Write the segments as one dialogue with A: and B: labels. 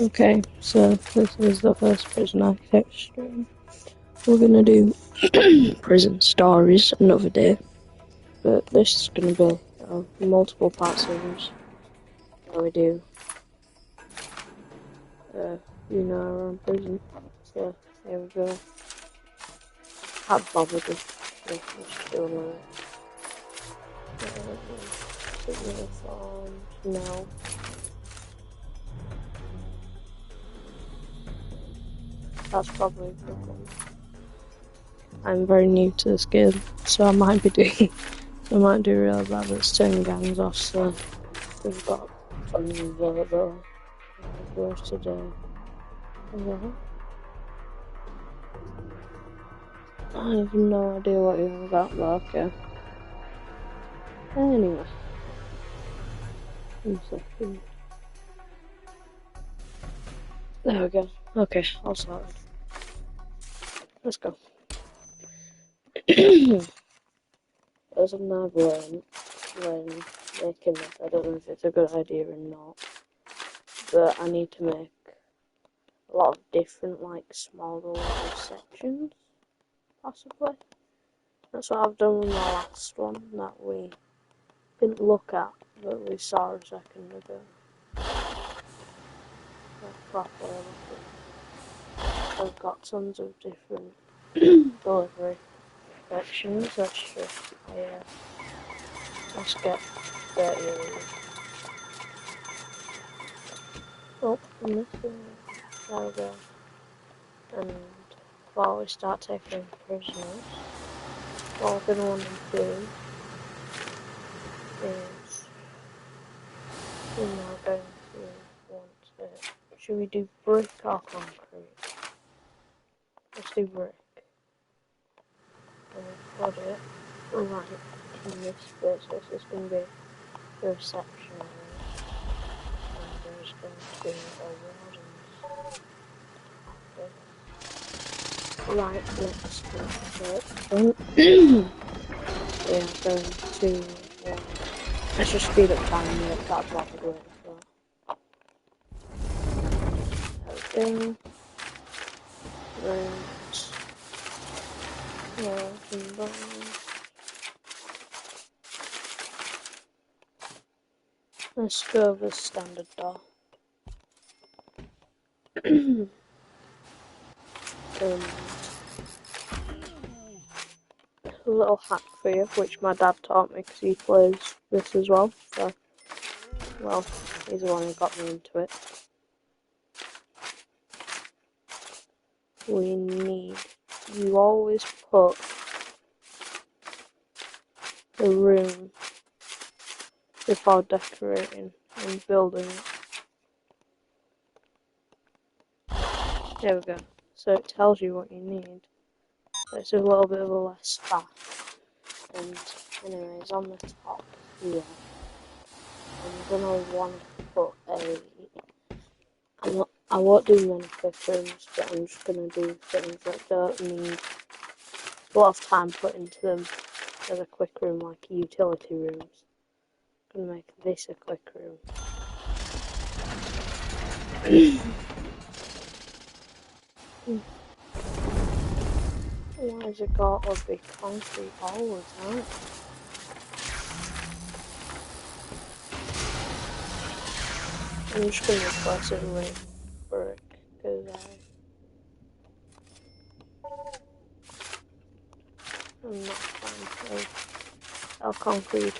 A: Okay, so this is the first prison architecture stream. We're gonna do prison stories another day, but this is gonna be a multiple part series where we do, our own prison. So here we go. Can't bother just do another. Uniforms, no. That's probably a good one. I'm very new to this game, so I might be doing, I might do real bad at turning gangs off, so we've got tons of available for us to do. I have no idea what you're about, but okay. Anyway. 1 second. There we go. Okay, all sorted. Let's go. There's something I've learned when making this. I don't know if it's a good idea or not, but I need to make a lot of different, like, smaller little sections, possibly. That's what I've done with my last one that we didn't look at, but we saw a second ago. Properly looking. I've got tons of different delivery sections. Let's get 30 of these. Oh, I'm missing. There we go. And before we start taking prisoners, what we're going to want to do is we're now going to want to. Should we do brick or concrete? Let's do brick. And we'll put it right in this bit, so this is going to be the reception area. And there's going to be a warden's right next to it. We are going to let's just speed up time and make that block of it. There we go. Let's go with standard door. A little hack for you, which my dad taught me because he plays this as well. So, well, he's the one who got me into it. You always put the room before decorating and building it. There we go. So it tells you what you need. So it's a little bit of a less faff. And anyways, on the top here, I'm gonna want to put I won't do many quick rooms, but I'm just gonna do things that don't need a lot of time put into them as a quick room, like utility rooms. I'm gonna make this a quick room. Why has it got a big concrete all the time? I'm just gonna replace it with brick, because I'm not fan of our concrete.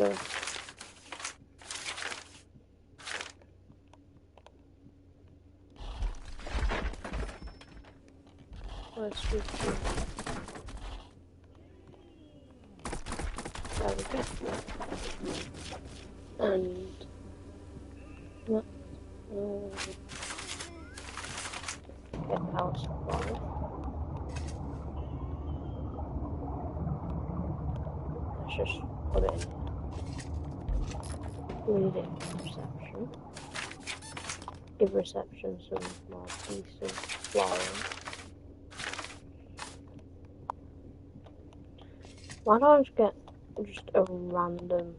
A: Let's do two. There we go. And get power supply. Let's just put it in. Leading reception. Give reception some more decent flooring. Why don't I just get a random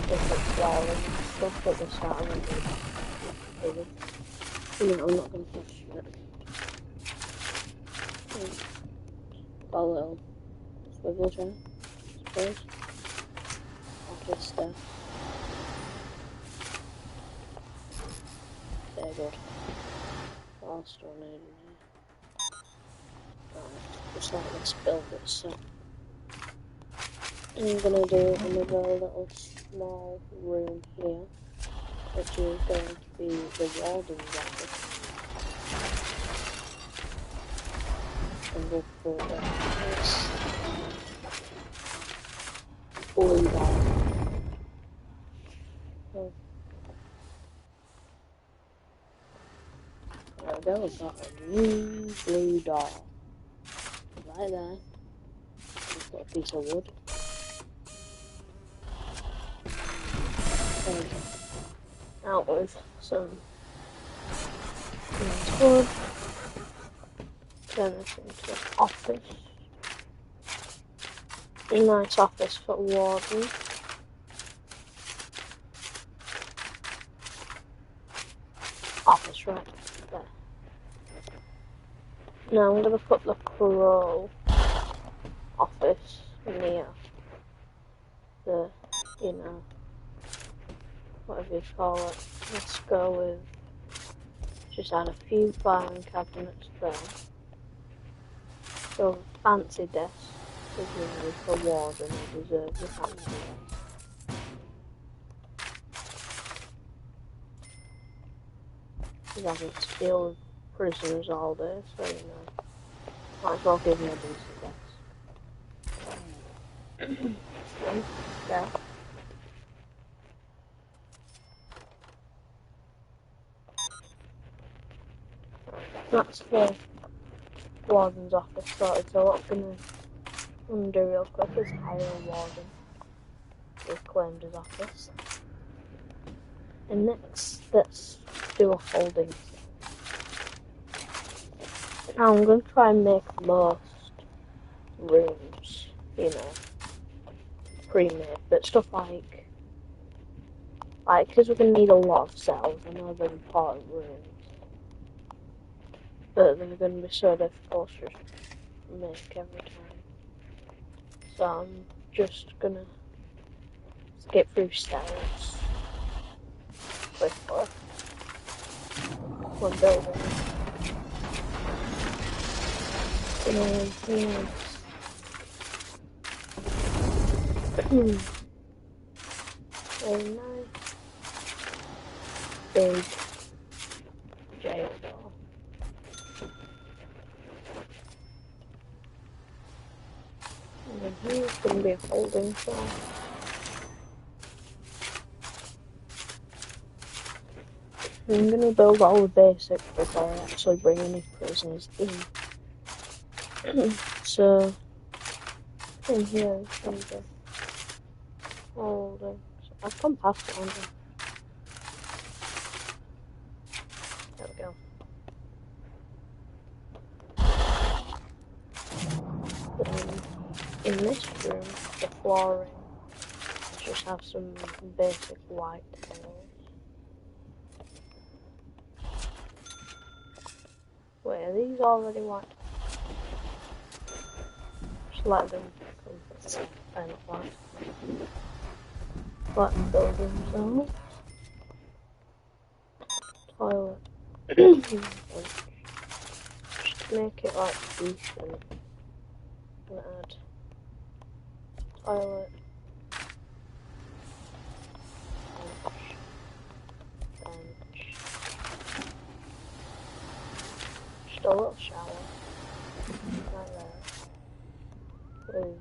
A: different flooring and stuff at the start of the video? No, I'm not going to push it. Got a little swivel chair, I suppose. Office stuff. Very good. What else do I need in here? Right, just like this build this set. I'm gonna do another little small room here, which is going to be the warden's office. And we'll put this blue dot. Oh. There we go, we've got a new blue dot. Right there. Just got a piece of wood. Out with some wood. Turn this into an office. A nice office for warden. Office right there. Now I'm gonna put the crow office near the, you know, whatever you call it. Let's go with, just add a few filing cabinets there. So fancy desk, because you know, for warden you deserve the fancy desk. Because I can deal with prisoners all day, so you know, might as well give me a decent desk. Yeah. That's the warden's office sorted, so what I'm gonna do real quick is hire a warden. We've claimed his office. And next, let's do a holding. Now I'm gonna try and make most rooms, you know, pre-made, but stuff like, because we're gonna need a lot of cells, I know they're important rooms. But they're going to be so difficult to make every time. So I'm just going to skip through cells quickly when building. Very nice. Big jail door. And then here's going to be a holding cell. I'm going to build all the basics before I actually bring any prisoners in. So, in here is going to be holding. So I've come past it, haven't I? There we go. In this room, the flooring just have some basic white tiles. Wait, are these already white? Just let them come and white. Let them build themselves. Toilet. Just make it like decent. And add toilet, bench, just a little shower, right there, with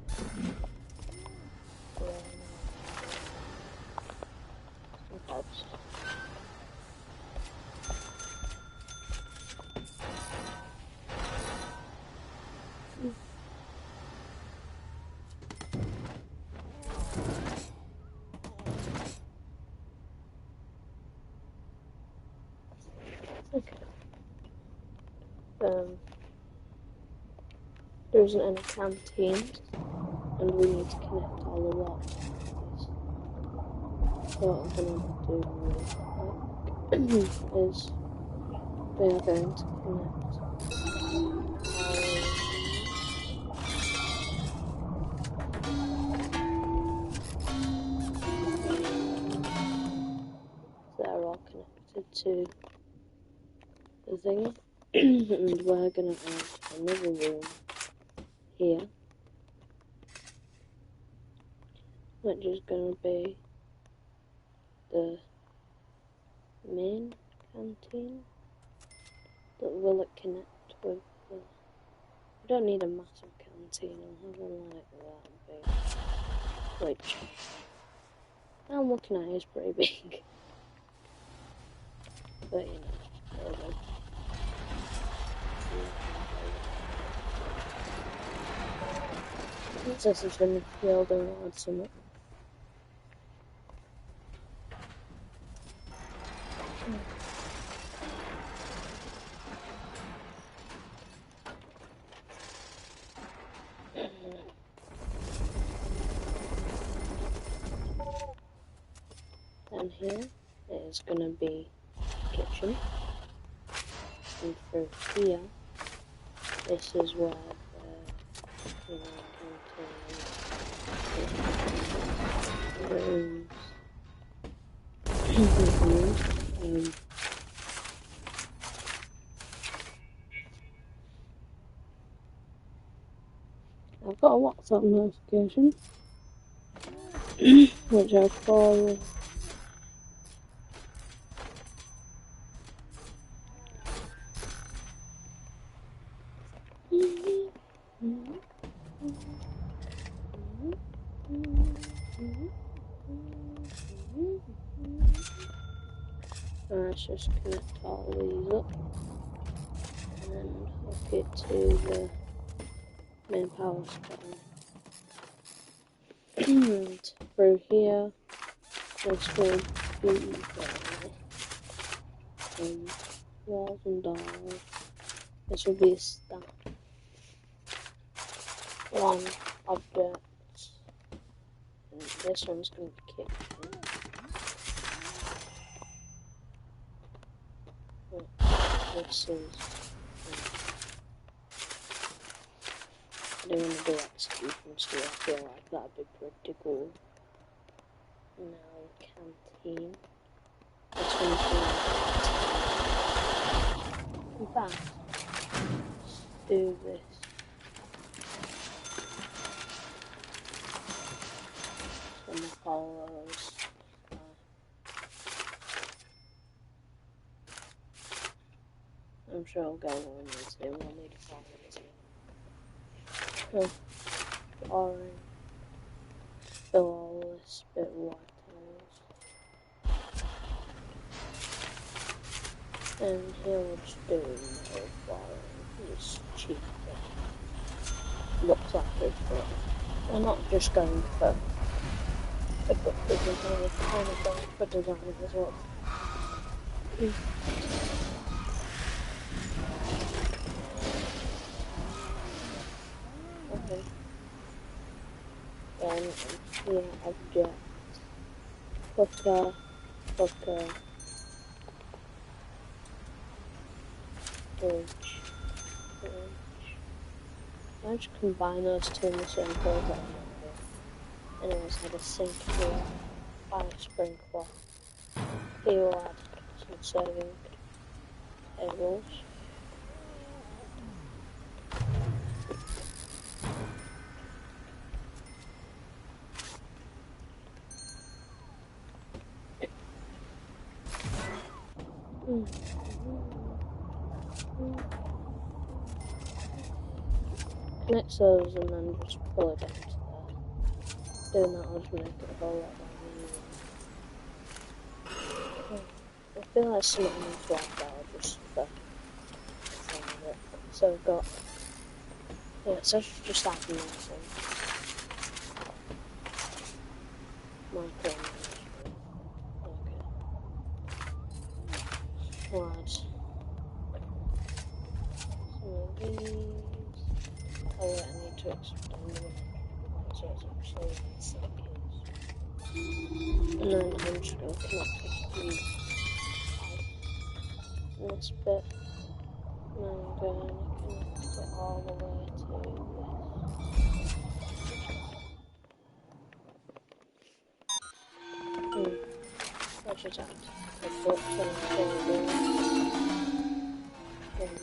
A: some beds. Okay. There isn't any canteens, and we need to connect all the water supplies. So what I'm gonna do real quick is we are going to connect they're all connected to the thing. And we're gonna add another room here, which is gonna be the main canteen. But will it connect with the... I don't need a massive canteen, I'll have one like that big, which I'm looking at is pretty big. But you know, whatever. This is going to build and add some. And here is going to be kitchen, and through here, this is where the rooms. I've got a WhatsApp notification, which I'll follow. Let's just connect all these up and hook it to the main power supply. And through here, this will be walls and doors. This will be a stack. One object. And this one's going to be kitchen. This is... I don't want to do execution still, I feel like that'd be pretty cool. Now, canteen. This one's going to be... In fact, let's do this. Some follows. I'm sure I'll go on this, they will need to follow this. Orange. Fill all this bit of white tiles. And here we'll just do no flooring. It's cheap. Looks like it, but we're not just going for a good design, we're kind of going for design as well. Okay. Then here object hooker. Bridge. I just combine those two in the same program. Anyways, I had a sink here, fire sprinkler. Here we'll add some serving tables. Connect those and then just pull it down to there. Doing that will just make it a whole lot more. I feel like something needs to add there just for the fun of it. So we've got... Yeah, so just adding those in. Micromanagement. Okay. We'll add some of these. Oh wait, I need to extend them so it's actually seconds. And then I'm just going to connect this bit. I'm going to connect it all the way to this. What's your time? The books and folders. Then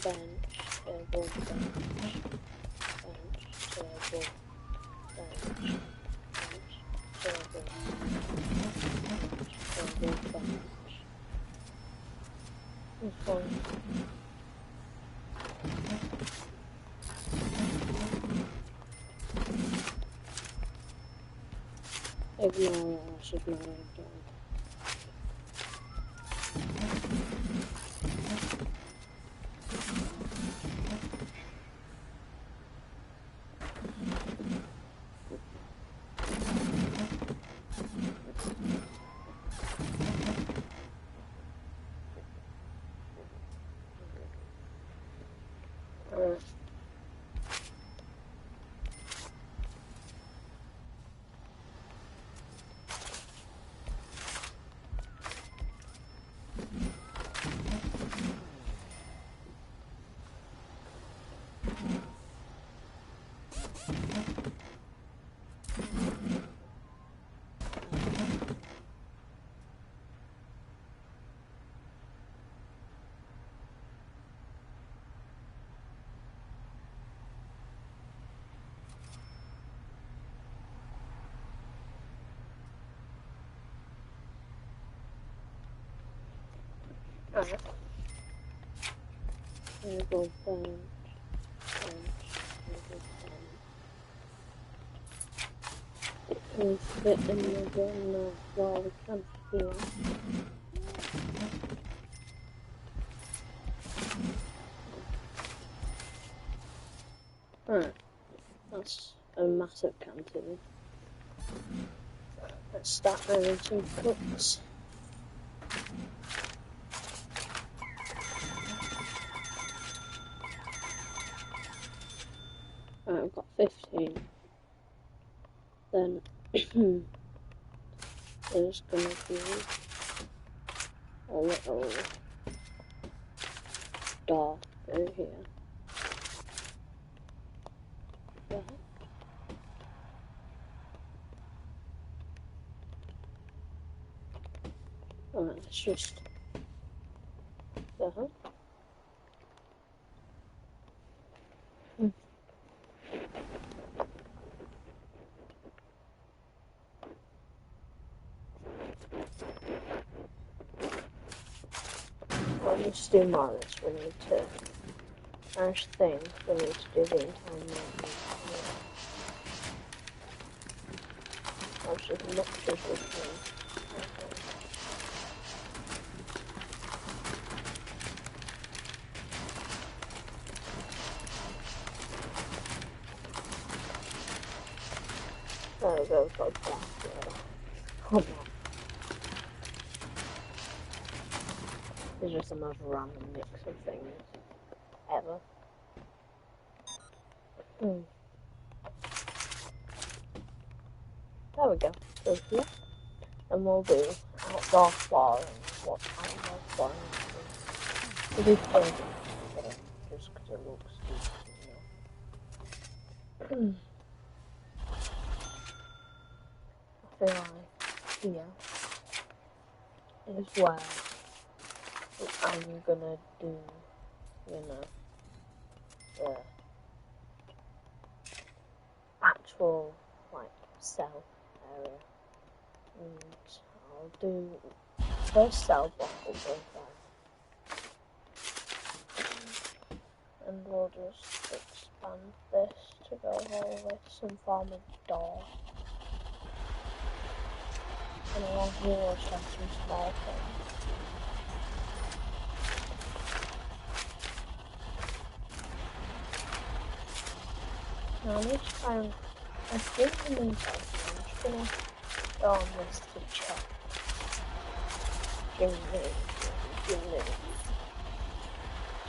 A: bench, table, bench, table, bench, table, bench. It's fine. Ignore it, I should not have done. Alright. Table, bench, table, bench. It can fit in the gun while we can here. Alright. That's a massive canteen. Let's start moving some cooks. Alright, I've got 15. Then there's gonna be a little door through here. Yeah. Alright, let's just I'll just do more of this. We need to finish things. We need to do the entire movie. That's as much as we can. There we go, got that. Come on. It's just the most random mix of things ever. There we go. So here, and we'll do outdoor flooring. What outdoor flooring is? We'll do painting today, just because it looks decent, I feel like here is where I'm gonna do, the actual, cell area. And I'll do first cell block will go there. And we'll just expand this to go all with some form of door. And along here we'll just have some small things. Now I need to try and, I think in the meantime, I'm just gonna go on this to check.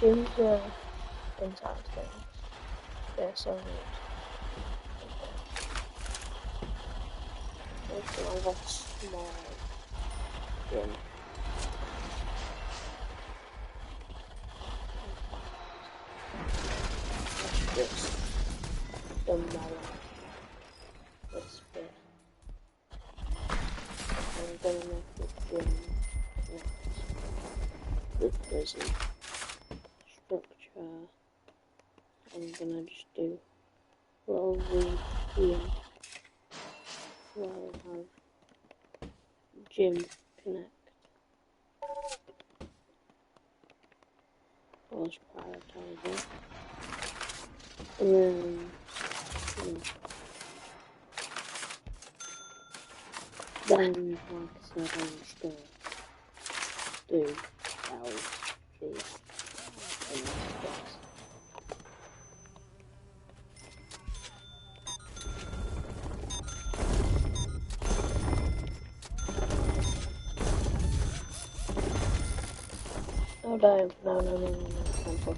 A: Gym's inside things. They're so neat. Also, I have a small gym. Let's just demolish this bit. I'm gonna make the gym next. The prison structure. I'm gonna just do a little room here where I'll have gym connect. Let's prioritize it. And then, like I said, I'm just gonna do cells here in this place. Oh damn, no, cancel.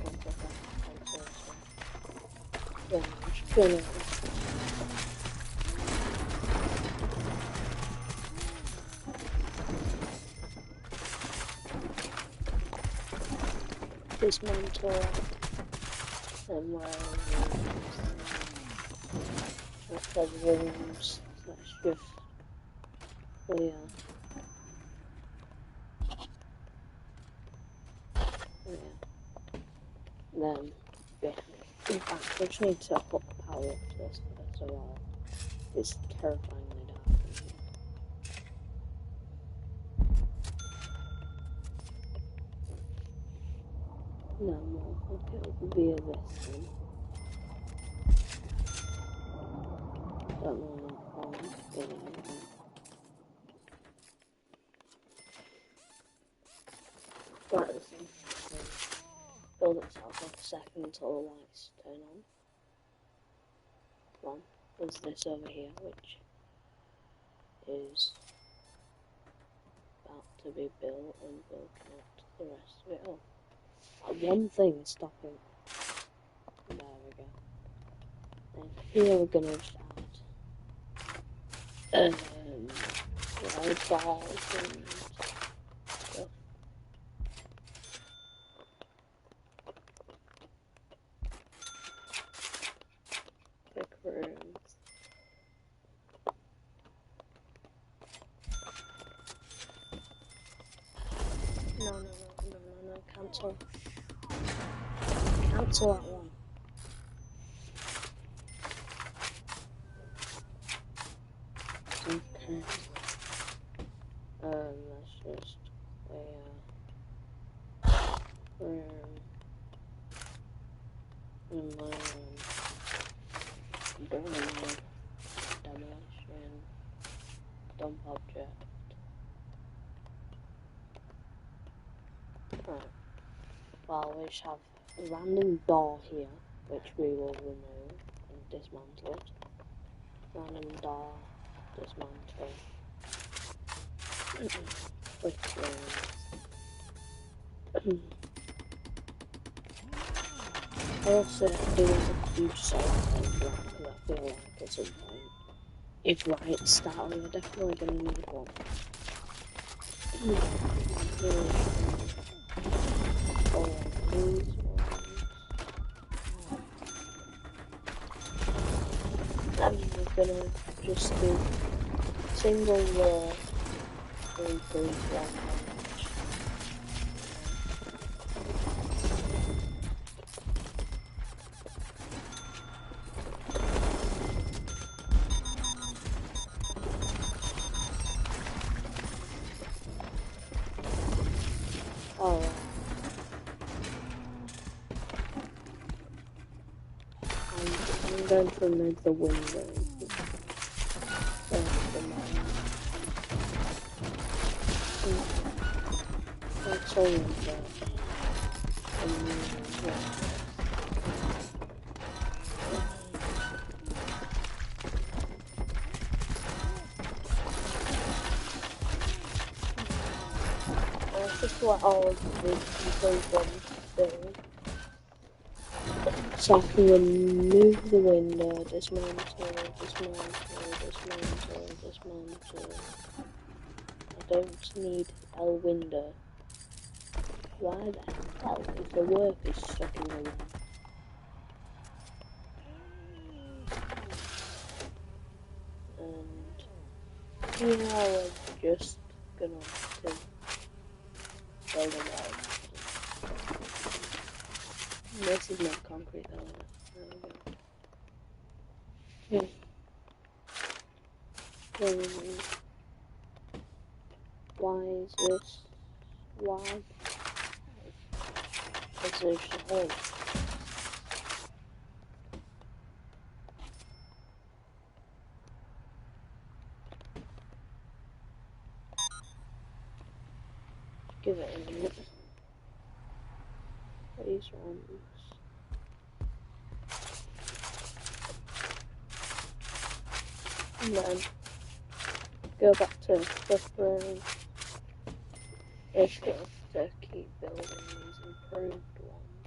A: Yeah, I'm just gonna dismantle and where the rooms, let's just clear. Yeah. Then, yeah. In fact, I just need to hook power up to this first of all. It's terrifyingly dark in here. No more. Okay, via this then. Don't know how I'm doing anything. Right, this thing build itself up a second until the lights turn on. One, there's this over here, which is about to be built and will connect the rest of it up. One thing is stopping. There we go. And here we're gonna just add balls and stuff. Big rooms. No, cancel. Cancel that one. Okay. Let's just room in my room. Demolition. Dump object. Right. Well, we just have a random door here, which we will remove and dismantle it. Random door, dismantle. Quick I also do a huge solar thing because I feel like at some point, if lights start, we're definitely going to need one. And we're gonna just do single layer 3, 3, 1. Oh. I'm going to remove the window. That's all in there. Let's just let all of the people build. So I can remove the window, dismantle, dismantle, dismantle, dismantle. I don't need a window. Why the hell is the workers stuck in the room? And yeah, we're just gonna have to build a wall. This is not concrete though, isn't it? There we go. Why is this? Why? Because there's a hole. Give it a minute. These ones. And then go back to preparing. Just gonna have to keep building these improved ones.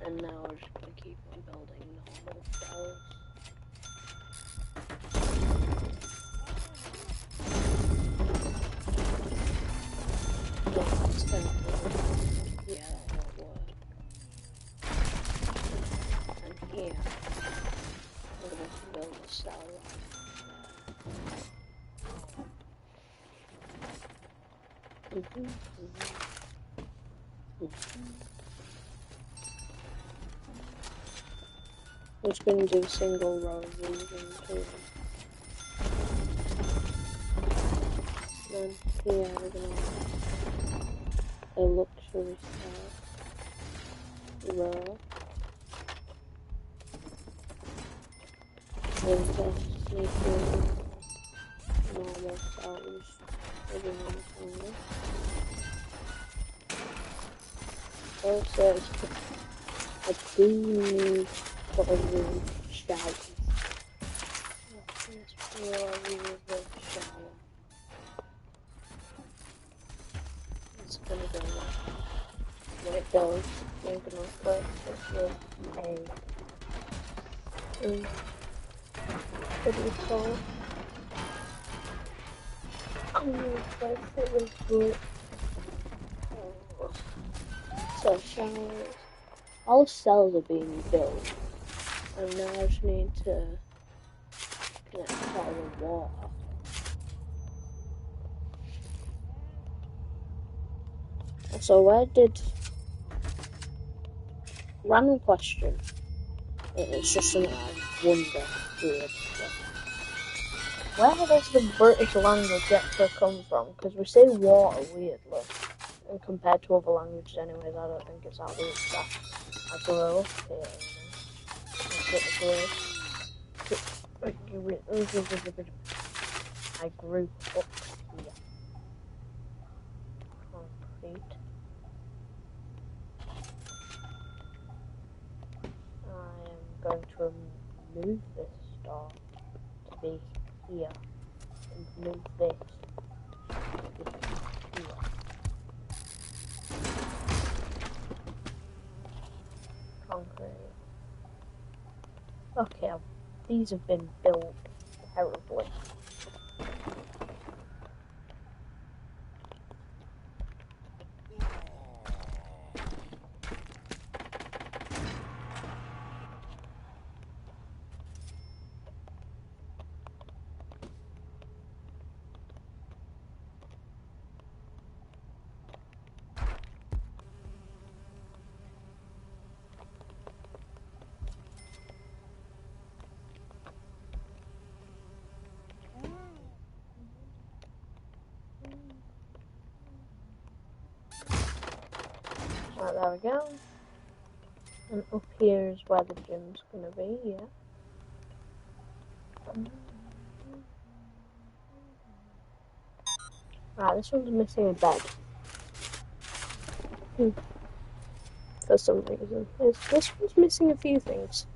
A: And now we're just gonna keep on building normal cells. Yeah, that won't work. And here, we're going to build a cell right there. We're just going to do single row of these into them. Then here we're going to have a luxury cell row. And just need to normal cells living on the corner. Also, I do need sort of room showers. This floor with the shower. It's gonna go like when it goes, I'm gonna replace this with a what do you call it? I'm gonna replace it with wood. So showers. All cells are being built. And now I just need to connect all the water. So where did... Random question. It's just something I wonder. Weird. Where does the British language actually come from? Because we say water weirdly. And compared to other languages anyways, I don't think it's that weird stuff. I grew up here. I grew up here. Concrete. I am going to remove this star to be here. And move this to be here. Concrete. Okay, these have been built terribly. Right, there we go. And up here is where the gym's gonna be, yeah. Right, this one's missing a bed. For some reason. This one's missing a few things.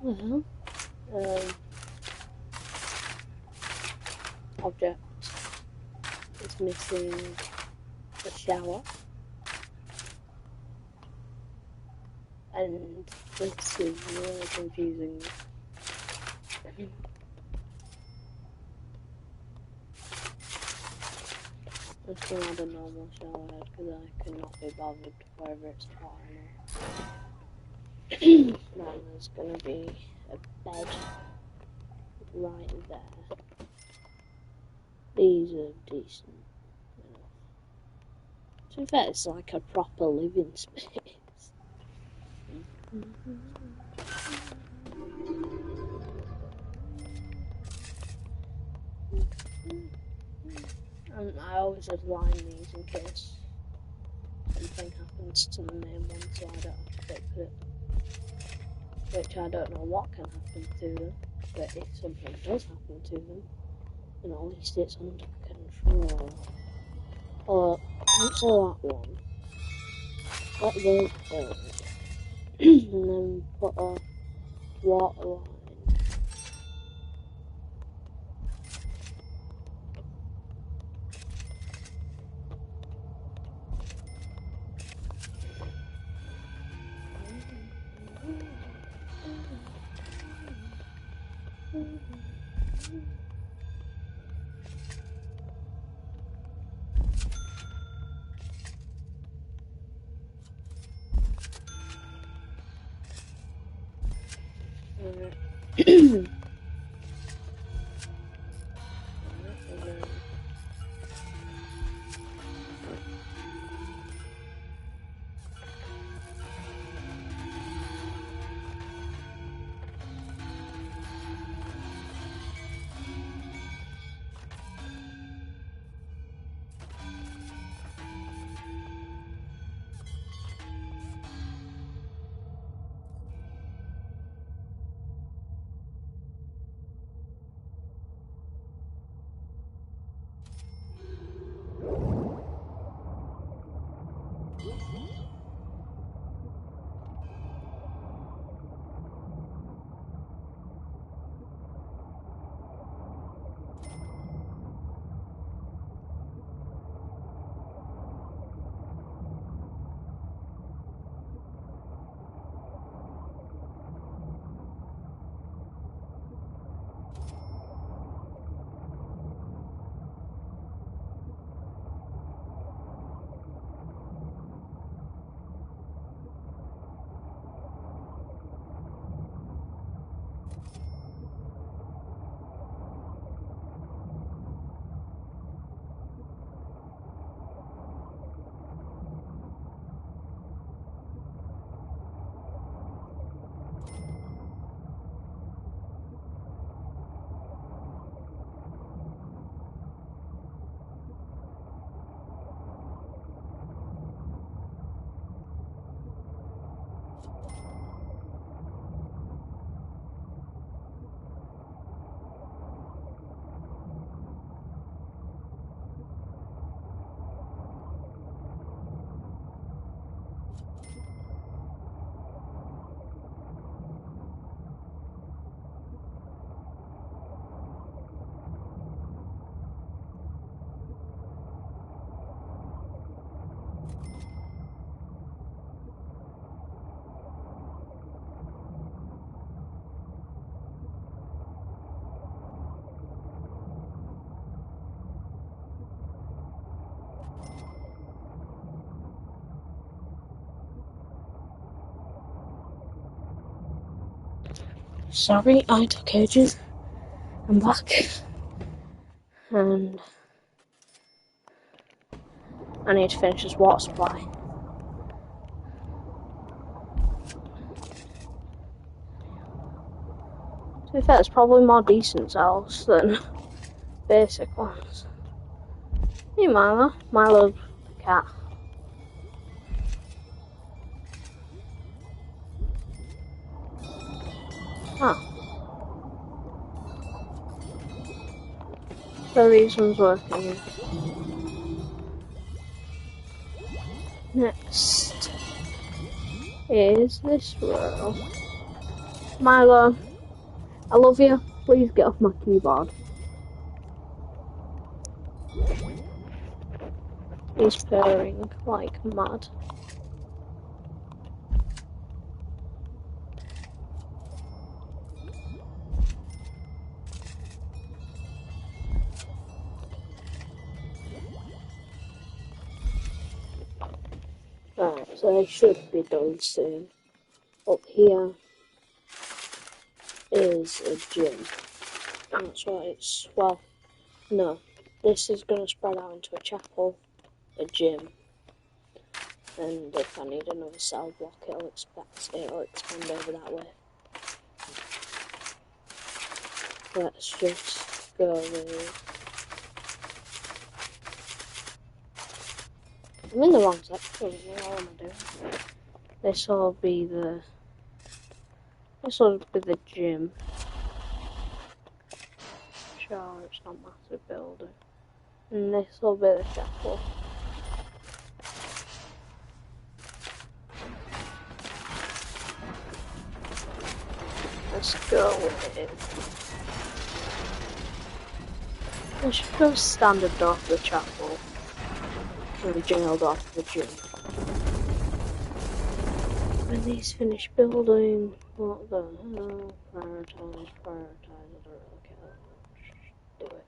A: Well, object. It's missing a shower. and this is really confusing. I'm just gonna add a normal shower head because I cannot be bothered whether it's hot or not. Then there's gonna be a bed right there. These are decent enough. To be fair, it's like a proper living space. And I always align these in case something happens to the main one, so I don't have to fix it. Which I don't know what can happen to them, but if something does happen to them, then at least it's under control. Or cancel that one. Let those go. And then put a water line. Sorry, I took ages. I'm back. And I need to finish this water supply. To be fair, it's probably more decent cells than basic ones. Hey Milo. Milo's the cat. Oh. So these ones working. Next is this row. Milo, I love you. Please get off my keyboard. He's purring like mad. So they should be done soon. Up here is a gym. That's what it's, well, no. This is going to spread out into a chapel, a gym, and if I need another cell block, it'll expand over that way. Let's just go with... I'm in the wrong section, what am I doing? This will be the gym. Sure, it's not a massive building. And this will be the chapel. Let's go with it. Let's go standard door for the chapel. And the jail door for the gym. When these finish building, what the hell? Prioritize, I don't really care. Just do it.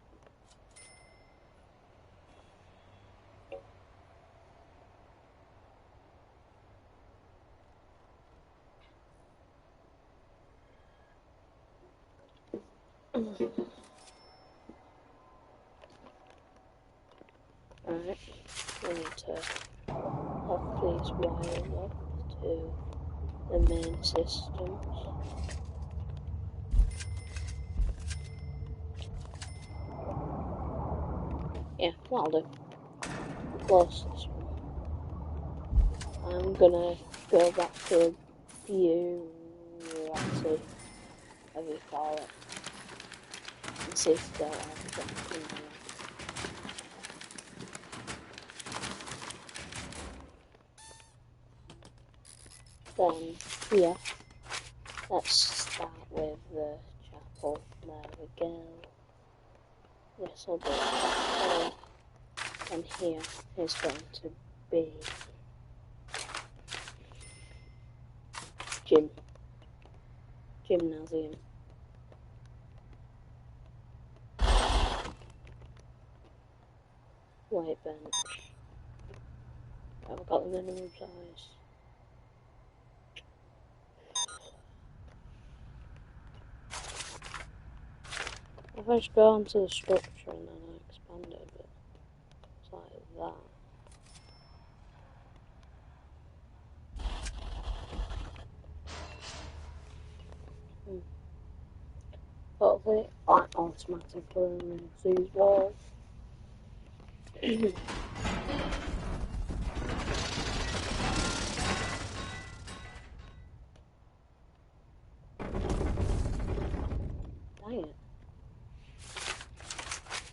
A: Alright, we need to hook these wires up to the main systems. Yeah, that'll do. Close this one. I'm gonna go back to bureaucracy, whatever you call it, and see if they'll have something there. Then, yeah, let's start with the chapel. There we go. This will be the chapel, and here is going to be gymnasium. Weight bench. I've got the minimum size. If I just go onto the structure and then I expand it a bit, it's like that. Hopefully, I automatically remove these walls. Dang it.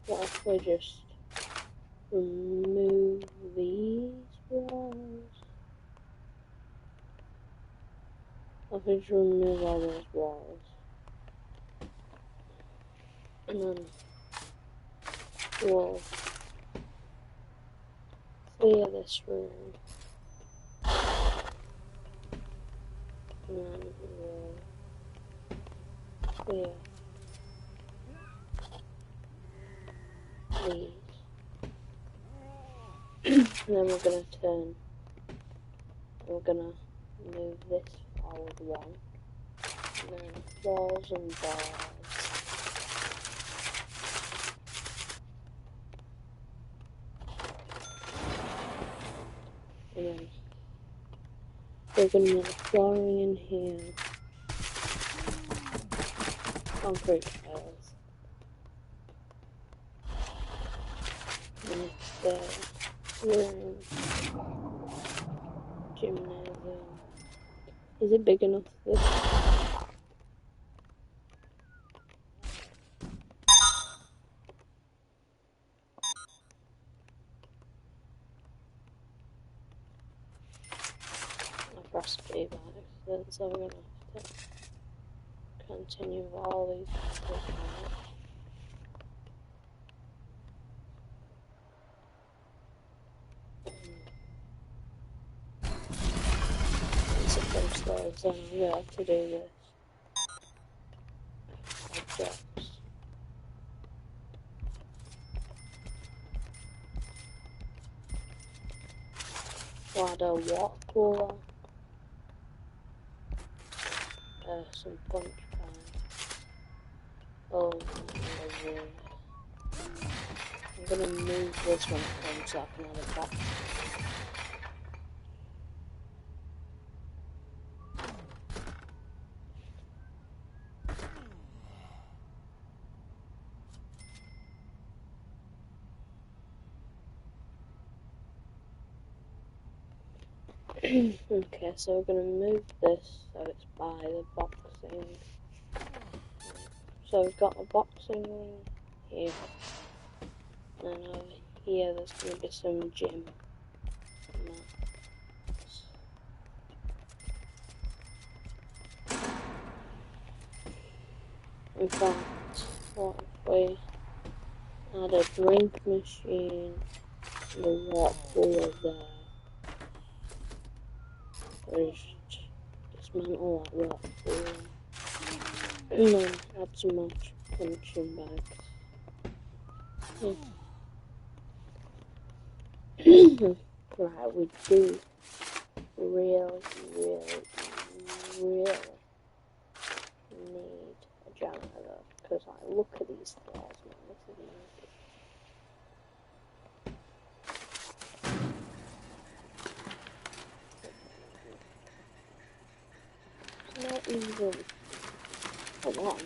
A: What if we just remove these walls? What if we just remove all those walls? And then we'll clear this room. And then we'll clear these. And then we're gonna move this forward one. And then walls and bars. And then we're gonna make the flooring in here. Concrete tiles. And the room. Gymnasium. Is it big enough for this? I pressed B by accident, so we're gonna have to continue with all these concrete tiles. Then I'm gonna have to do this. Objects. add a water cooler, some punch cards. Oh, lovely. I'm gonna move this when it comes so I can add a box. Okay, so we're going to move this so it's by the boxing. So we've got a boxing ring here, and over here there's going to be some gym mats. In fact, what if we add a drink machine and a water cooler there? Just dismantle that water cooler. And then add some more punching bags. Right, we do really need a janitor though, because I look at these floors, man, this is amazing. It's not even. Come on.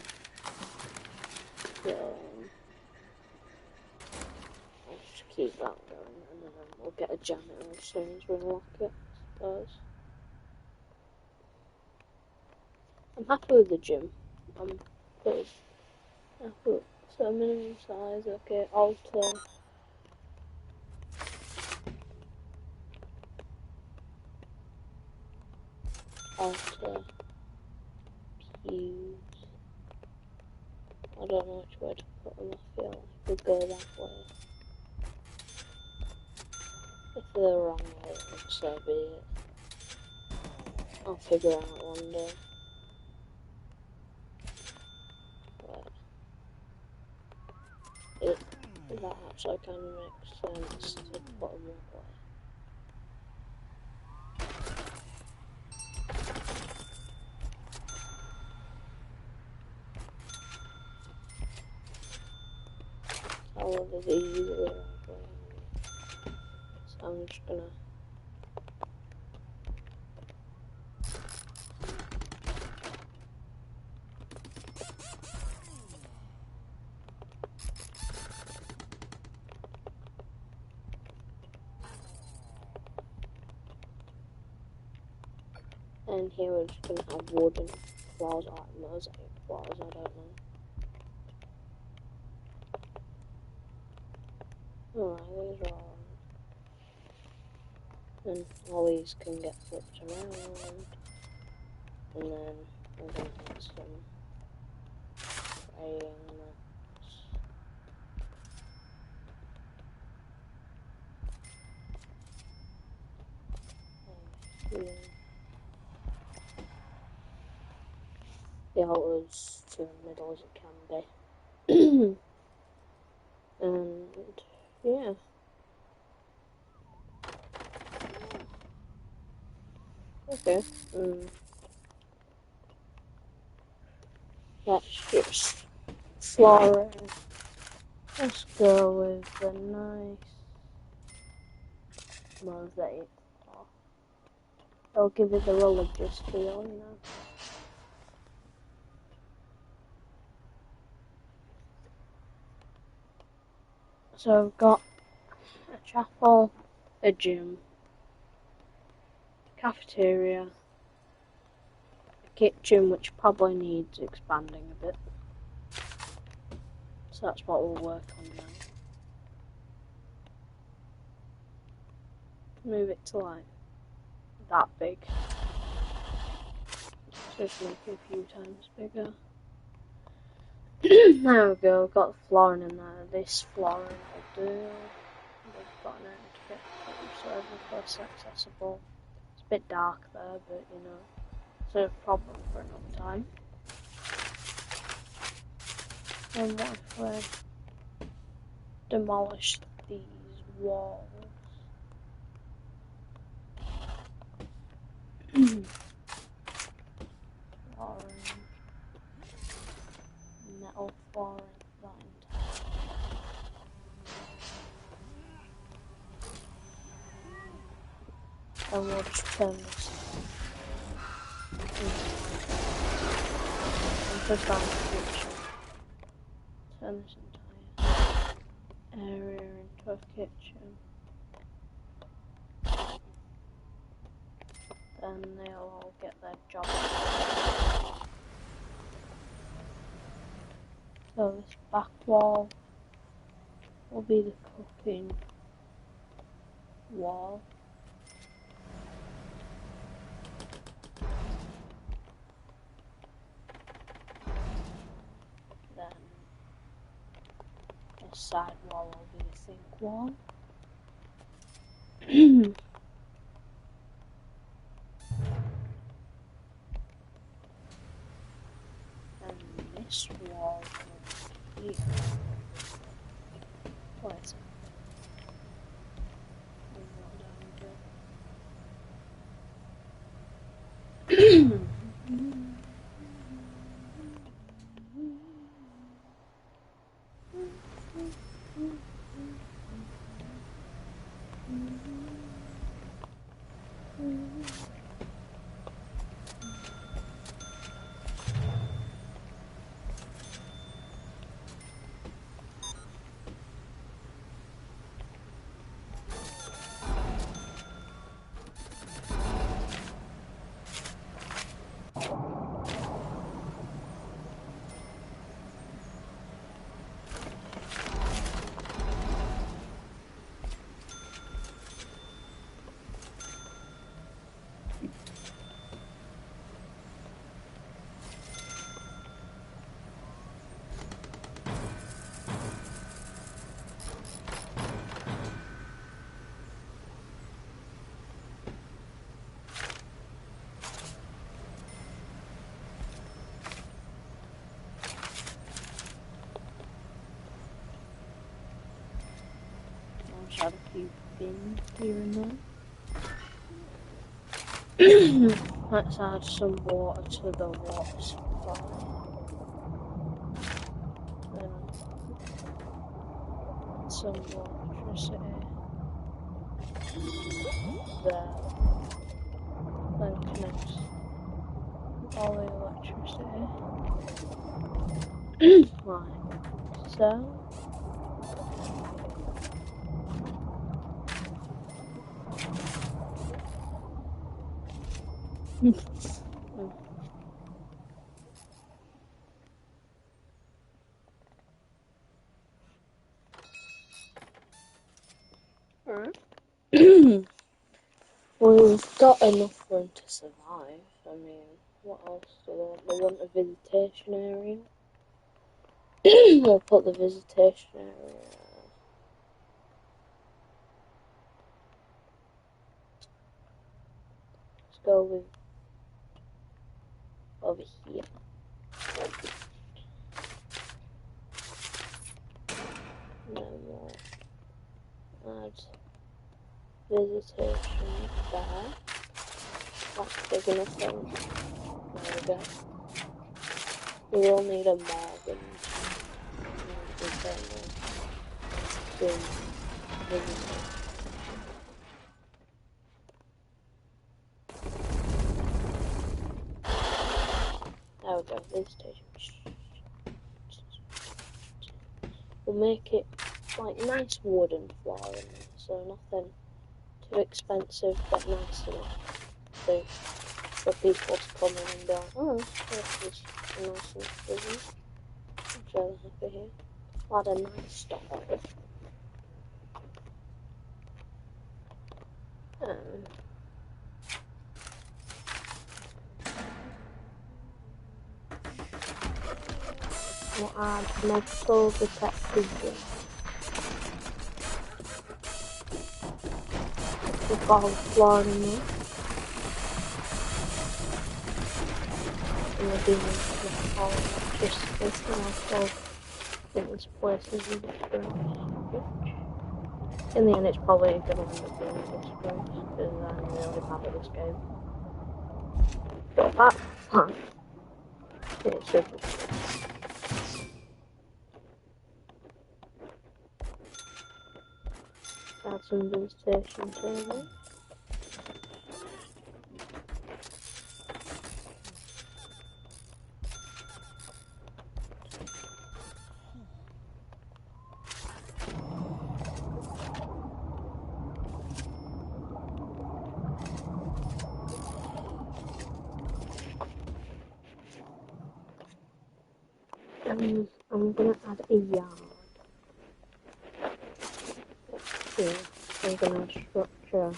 A: So, I'll just keep that going and then we'll get a janitor as soon as we unlock it, I suppose. I'm happy with the gym. I'm pretty happy. So minimum size, okay, alter. Pews. I don't know which way to put them, I feel like we go that way. If they're the wrong way, then so be it. I'll figure out one day. But that actually kind of makes sense to put them that way. However, they usually are going. So I'm just gonna. And here we're just gonna have wooden floors, or like mosaic floors, I don't know. Alright, these are all. And all these can get flipped around. And then we're gonna add some praying mats. Yeah. The altar's to the middle as it can be. And yeah. Okay. That's just flooring. Let's go with the nice mosaic. I'll give it the religious feel, you know. So I've got a chapel, a gym, cafeteria, a kitchen which probably needs expanding a bit. So that's what we'll work on now. Move it to like that big. Just make it a few times bigger. There we go, got the flooring in there. This flooring will do. We've got an end to get so everything's accessible. It's a bit dark there, but you know, it's a problem for another time. And what if we demolish these walls? and we'll just turn this into a kitchen. Turn this entire area into a kitchen. Then they'll all get their job. So this back wall will be the cooking wall. Then the side wall will be the sink wall. And this wall will be here. Where is it? Add a few bins here and there. Let's add some water to the water supply. Then some electricity there. Then connect all the electricity like so. Alright. We've got enough room to survive. I mean, what else do they want? They want a visitation area. We'll put the visitation area. Let's go with over here. And then we'll add visitation there. That's big enough then. There we go. We will need a bargain. There we go, visitation. We'll make it like nice wooden flooring, so nothing too expensive but nice enough for people to come in and be like, oh, this is nice and busy. I'm really happy here. I'll add a nice stop. We'll add metal detectors. We've got a floor in there. And we're doing all electricity and also in this place is in disgrace. In the end, it's probably going to end up being a disgrace because I'm really bad at this game. But apart from that, it's a disgrace. Add some visitation tables. I'm gonna add a yard. Yeah, I'm gonna structure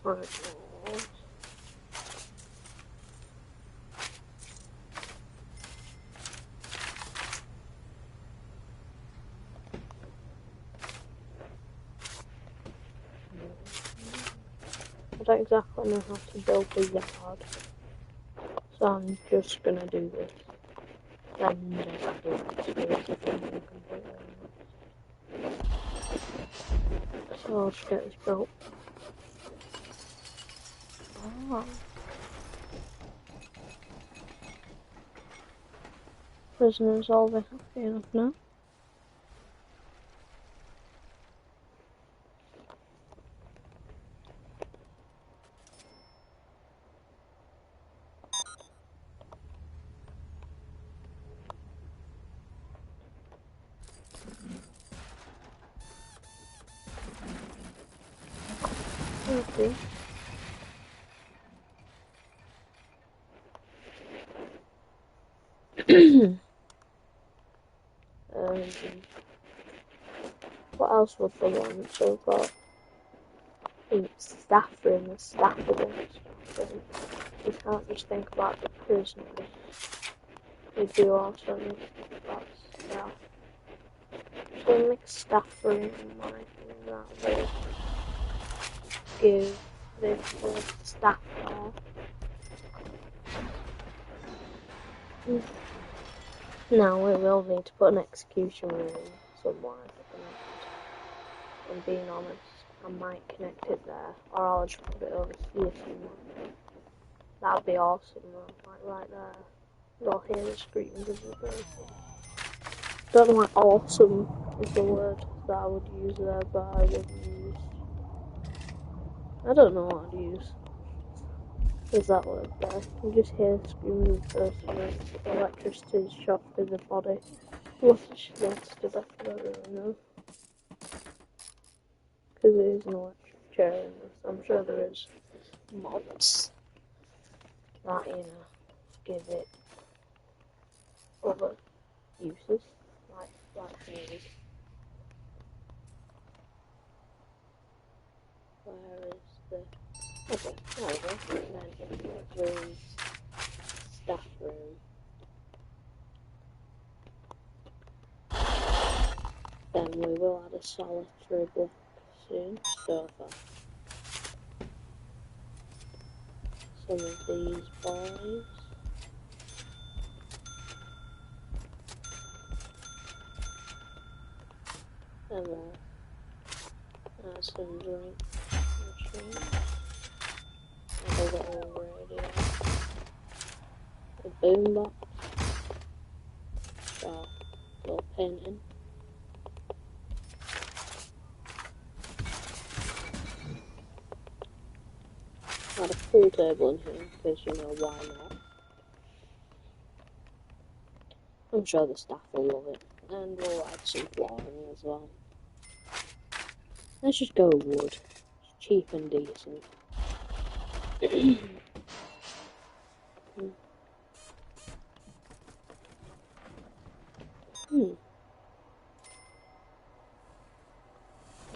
A: triangles. I don't exactly know how to build a yard, so I'm just gonna do this. Then just do it if I'm completely honest. So I'll just get this built. Oh. Prisoners all be happy enough now. Okay. What else would they want? So we've got staff room, the staff room, staff room. We can't just think about the prisoners. We do also need to think about staff. So we make staff room like that way. Give this the staff there. Now we will need to put an execution room somewhere. I'm being honest, I might connect it there, or I'll just put it over here somewhere. That'd be awesome, though, like right there. You'll hear the screams of the bird. Don't know why awesome is the word that I would use there, but I would use. I don't know what I'd use. There's that word there. You just hear the screams of the birds and electricity is shot through the body. What she gets to that, I don't really know. Because it is an electric chair in this. I'm sure there is mods that, you know, give it other uses, like these. Where is the... Okay, there we go. Then room, staff room. Then we will add a solitary block soon. Sofa. Some of these boys. And we'll add some drink machine. Add a little radio. A boombox. So, a little painting. Add a pool table in here, because you know why not. I'm sure the staff will love it. And we'll add some flooring as well. Let's just go with wood. It's cheap and decent.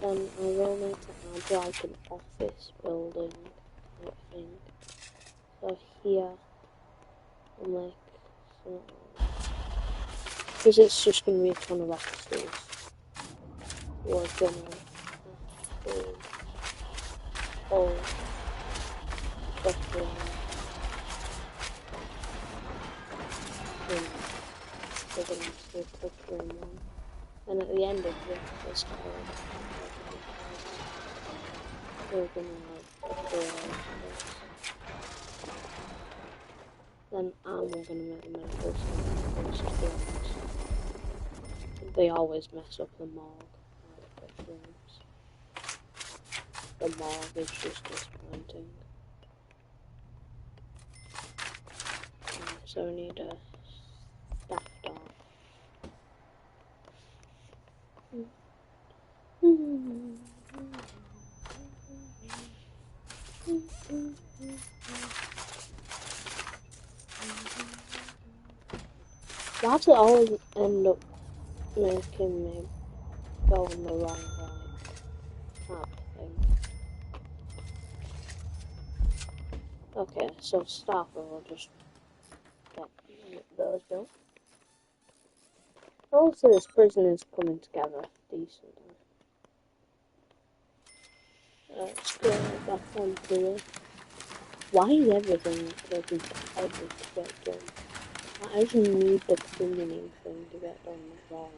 A: Then I will need to add like an office building, I think. So here, and like, because it's just going to be a ton of offices. We're going to hold stuff in. We're going to do a cookroom one. And at the end of this tower, we're going to have a door. Then we're going to make the medical center. They always mess up the morgue. The morgue is just disappointing. So we need a staff dog. Why does it always end up making me go in the wrong type thing? Okay, so to start with, we'll just get those built. Also, this prison is coming together decently. Let's go back onto it. Why is everything taking forever to get done? I just need the cleaning thing to get done as well.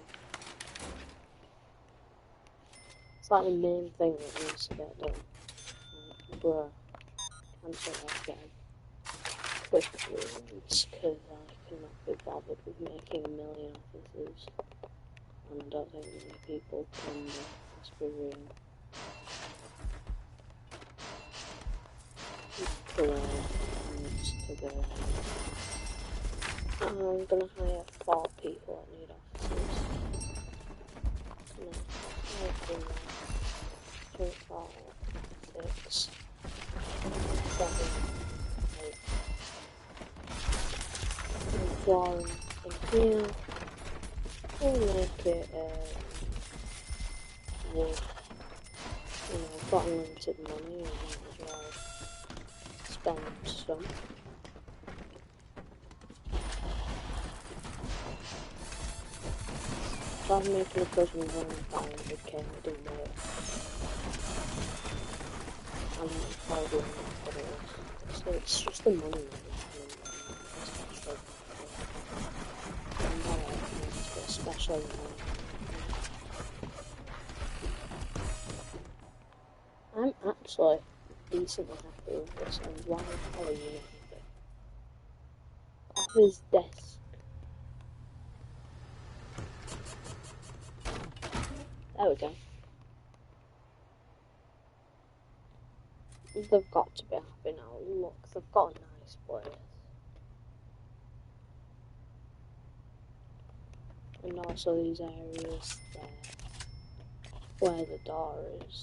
A: It's like the main thing that needs to get done. Bruh, cancel that again. Quickly, because I cannot be bothered with making a million offices. And I don't think many people can be, let's be real. Claire needs to go. I'm gonna hire 4 people that need offices. No, I do that. 2, 4, 6, 7, 8. And flooring in here. We'll make it wood. You know, I've got unlimited money, and might as well spend some. If I'm making a prison run 500k, I do know it. I'm probably not what it is. So it's just the money management. Especially I'm actually decently happy with this, and why the hell are you not happy? Off his desk. There we go. They've got to be happy now. Look, they've got a nice place. And also these areas there, where the door is.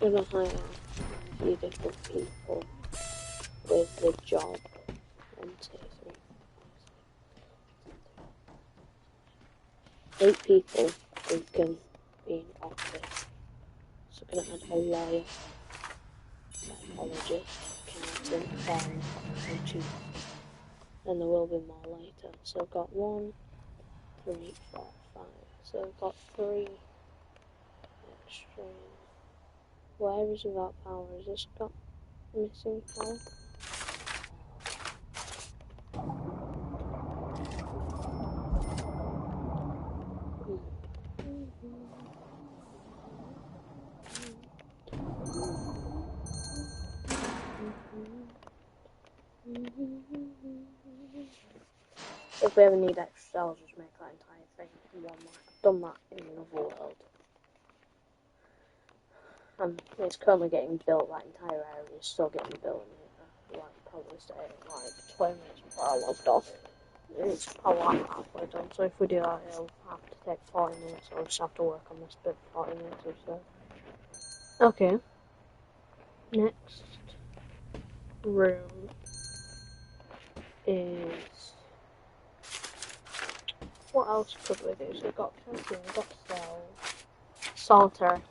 A: I'm gonna hire a few different people with the job. 1, 2, 3, 4, 5, 6, 7, 8 people who can be in office. So I'm gonna add a lawyer, psychologist, accountant, farmer, and chief. And there will be more later. So I've got 1, 3, 4, 5. So I've got 3 extra. Where is without power? Has this got missing power? If we ever need extra cells, just make that entire thing in one more. I've done that in another world. It's currently getting built, that entire area is still getting built in here. Like, probably stay like 20 minutes before I logged off. It's probably like halfway done, so if we do that, it'll have to take 40 minutes, so I'll just have to work on this bit for 40 minutes or so. Okay. Next room is... What else could we do? So we've got canteen, we've got cells, solitary.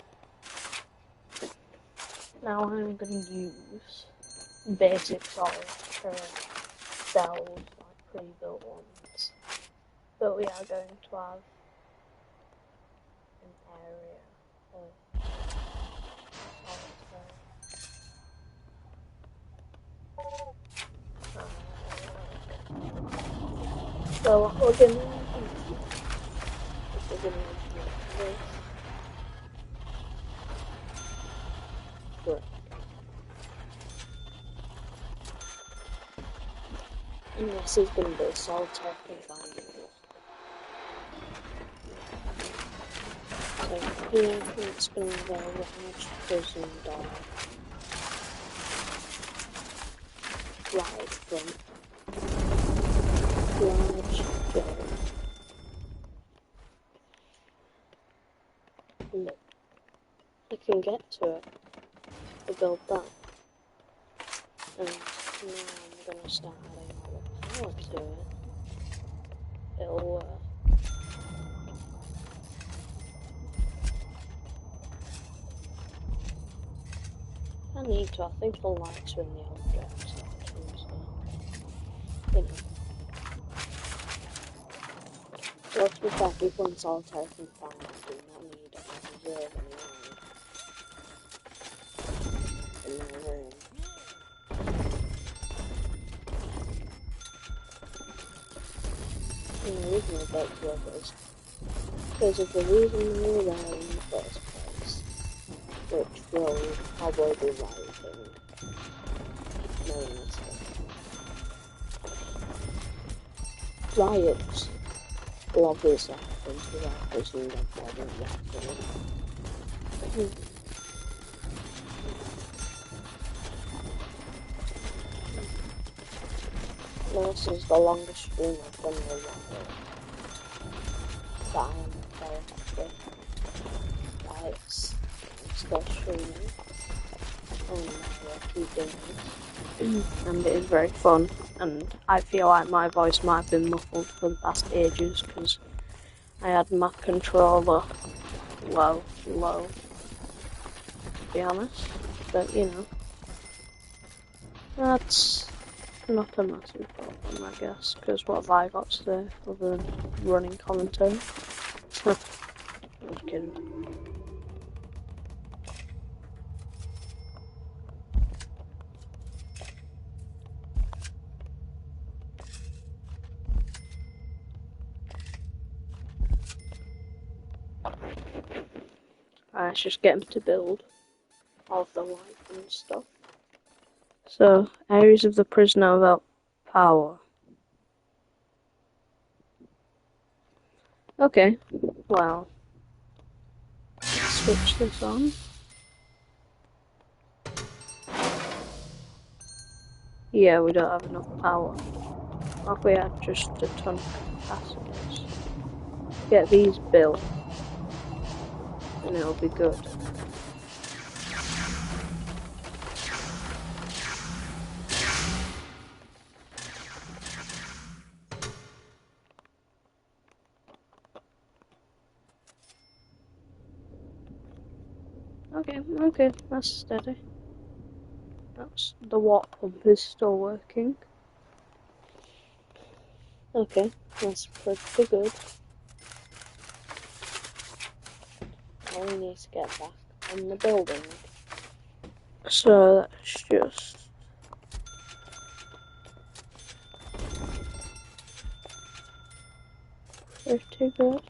A: Now I'm going to use basic solitary cells, like pre-built ones. But we are going to have an area of solitary. So what we're going to do is we're going to make this brick. And this is going to be a solitary confinement. So here it's going to be a large prison door. Right front. Large door. Look. I can get to it. To build that. And now I'm going to start adding all the Let's do it. It'll work. I need to. I think the lights are in the object section, so you know. So to be fair, people in solitaire can find do not need to observe any light in their room. And the reason I don't observe is because of the reason they were there in the first place, which will probably be lighting. Knowing this stuff. Riots will obviously happen without pushing them forward yesterday. This is the longest stream I've done in a while. But I am very happy that it's still streaming. And I keep doing this. And it is very fun. And I feel like my voice might have been muffled for the past ages because I had my controller low, to be honest. But you know, that's not a massive problem, I guess, because what have I got to do other than running commentary? I'm just kidding. Let's just get him to build all of the light and stuff. So, areas of the prisoner without power. Okay, well, switch this on. Yeah, we don't have enough power. What if we had just a ton of capacitors? Get these built, and it'll be good. Okay, that's steady. That's the water pump is still working. Okay, that's pretty good. Now we need to get back on the building. So that's just pretty good.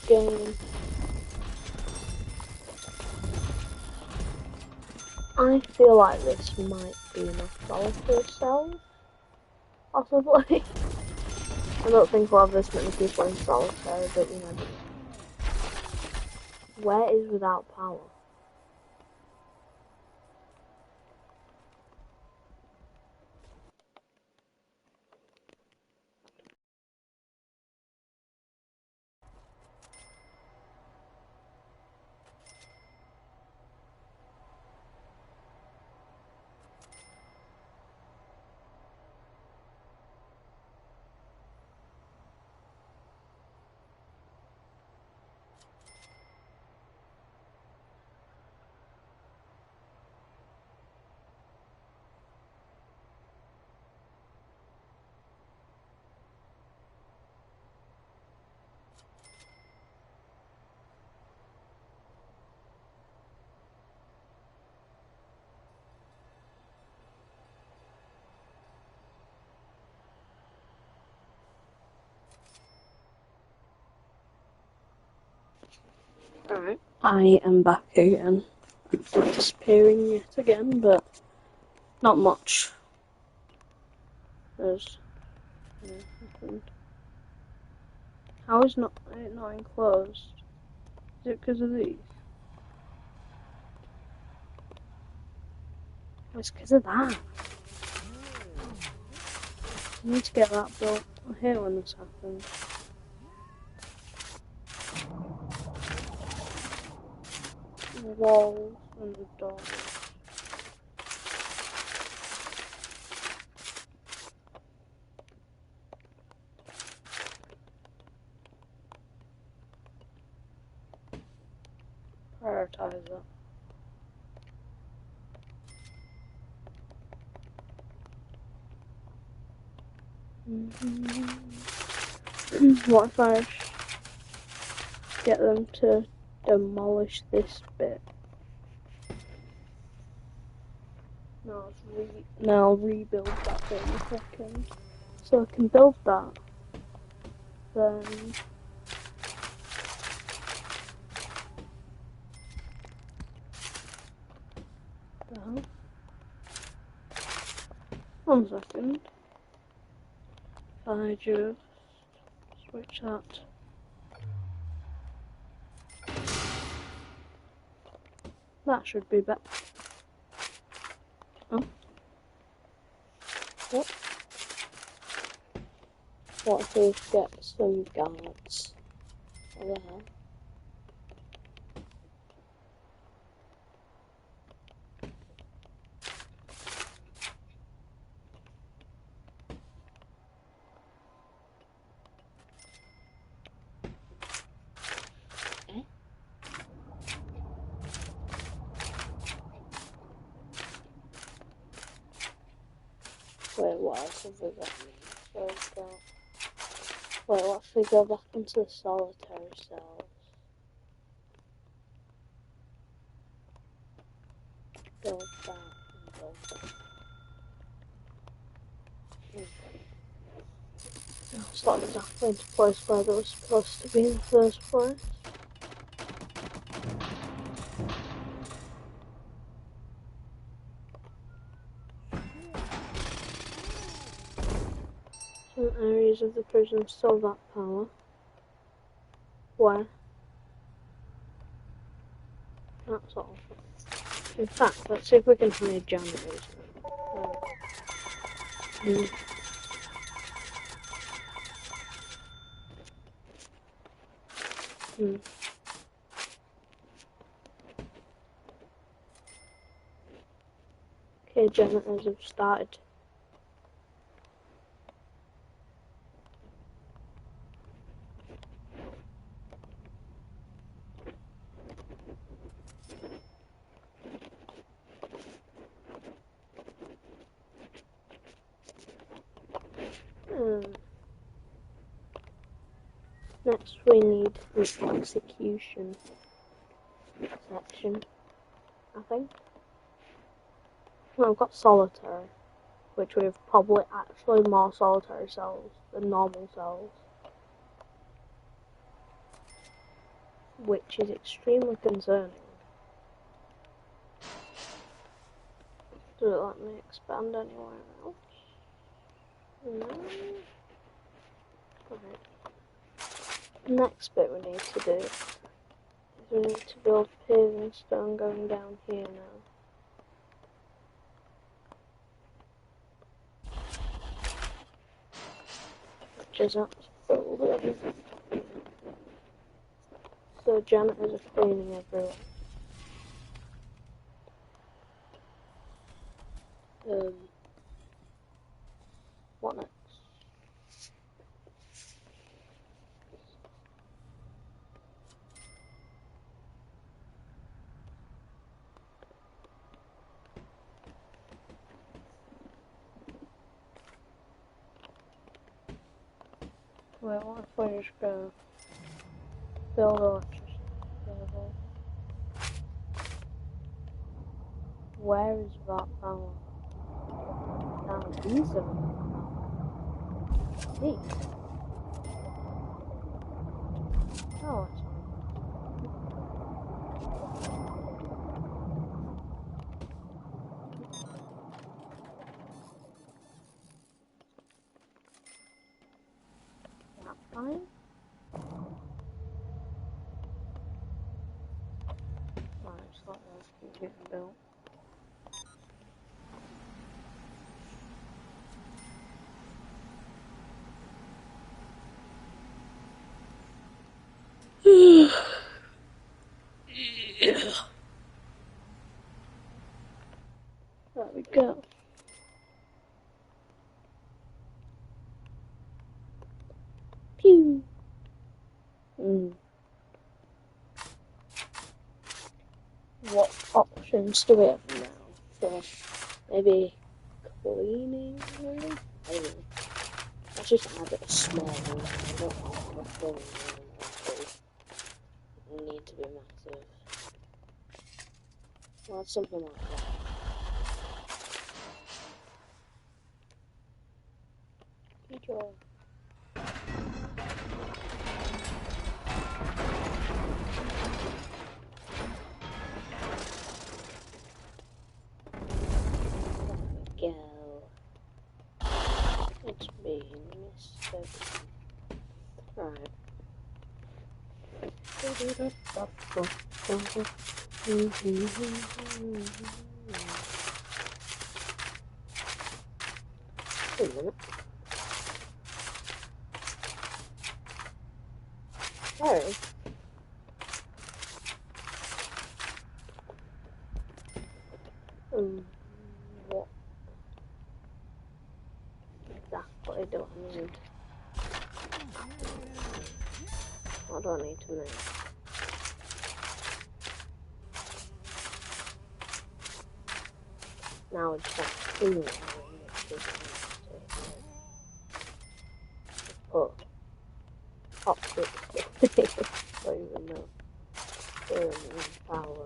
A: Again, I feel like this might be enough solitary cells, possibly. I don't think we'll have this many people in solitary, but you know. Where is without power? Alright, I am back again. I'm disappearing yet again, but not much has happened. How is it not enclosed? Is it because of these? Oh, it's because of that. I need to get that built. I hate when this happens. The walls and the doors. Prioritize that. What if I get them to demolish this bit? No, I'll rebuild that bit in a second. So I can build that. Then that. 1 second. If I just switch that. That should be better. Oh. What? What if we get some guards over here? Wait, what else have we got? So we've got... Wait, what if we go back into the solitary cells? Build that and build that. It's not exactly the place where they were supposed to be in the first place. Some areas of the prison still lack power. Where? That's awful. In fact, let's see if we can hire janitors. Okay, janitors have started. Next we need an execution section, I think. Well, I've got solitary, which we have probably actually more solitary cells than normal cells, which is extremely concerning. Does it let me expand anywhere else? No. Right. Next bit we need to do is we need to build paving stone going down here now. Which is absolutely. So janitors are cleaning everywhere. What next? Wait, what if we just go build electricity cable? Where is that power? Now these are these. Oh, it's that fine. getting built. There we go. Pew! What options do we have now? For maybe cleaning, really? I don't know. Let's just add a small room. I don't have a full room. It need to be massive. Well, something like that. Good job. There we go. It's being missed. Right. Wait a minute. Sorry. What exactly do I need? What do I need to make? Now I just have to clean it. Put optics. Don't even know. Power.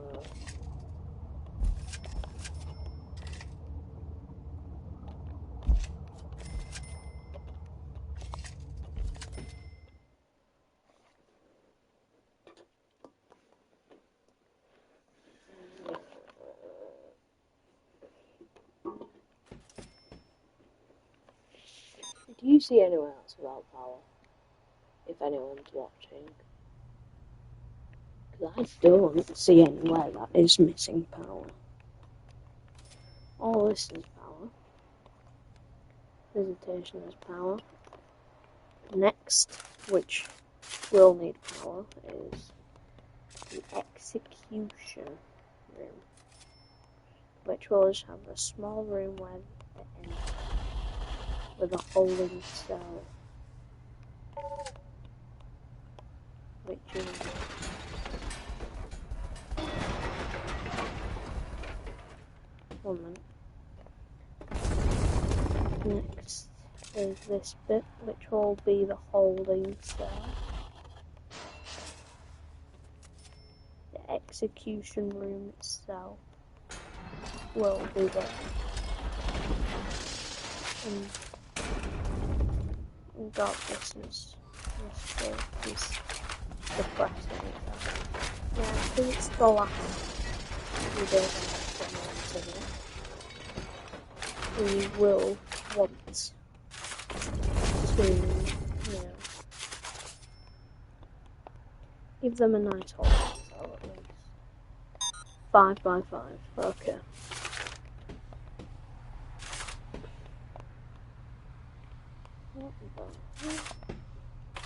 A: Do you see anyone else without power? If anyone's watching. Because I don't see anywhere that is missing power. All this is power. Visitation is power. Next, which will need power, is the execution room. Which will just have a small room where it ends with a holding cell. Which is one minute. Next is this bit, which will be the holding cell. The execution room itself will be there. And God, this is depressing. Yeah, I think it's the last few days I'm going to we will want to, give them a nice hole. So at least 5 by 5. Okay.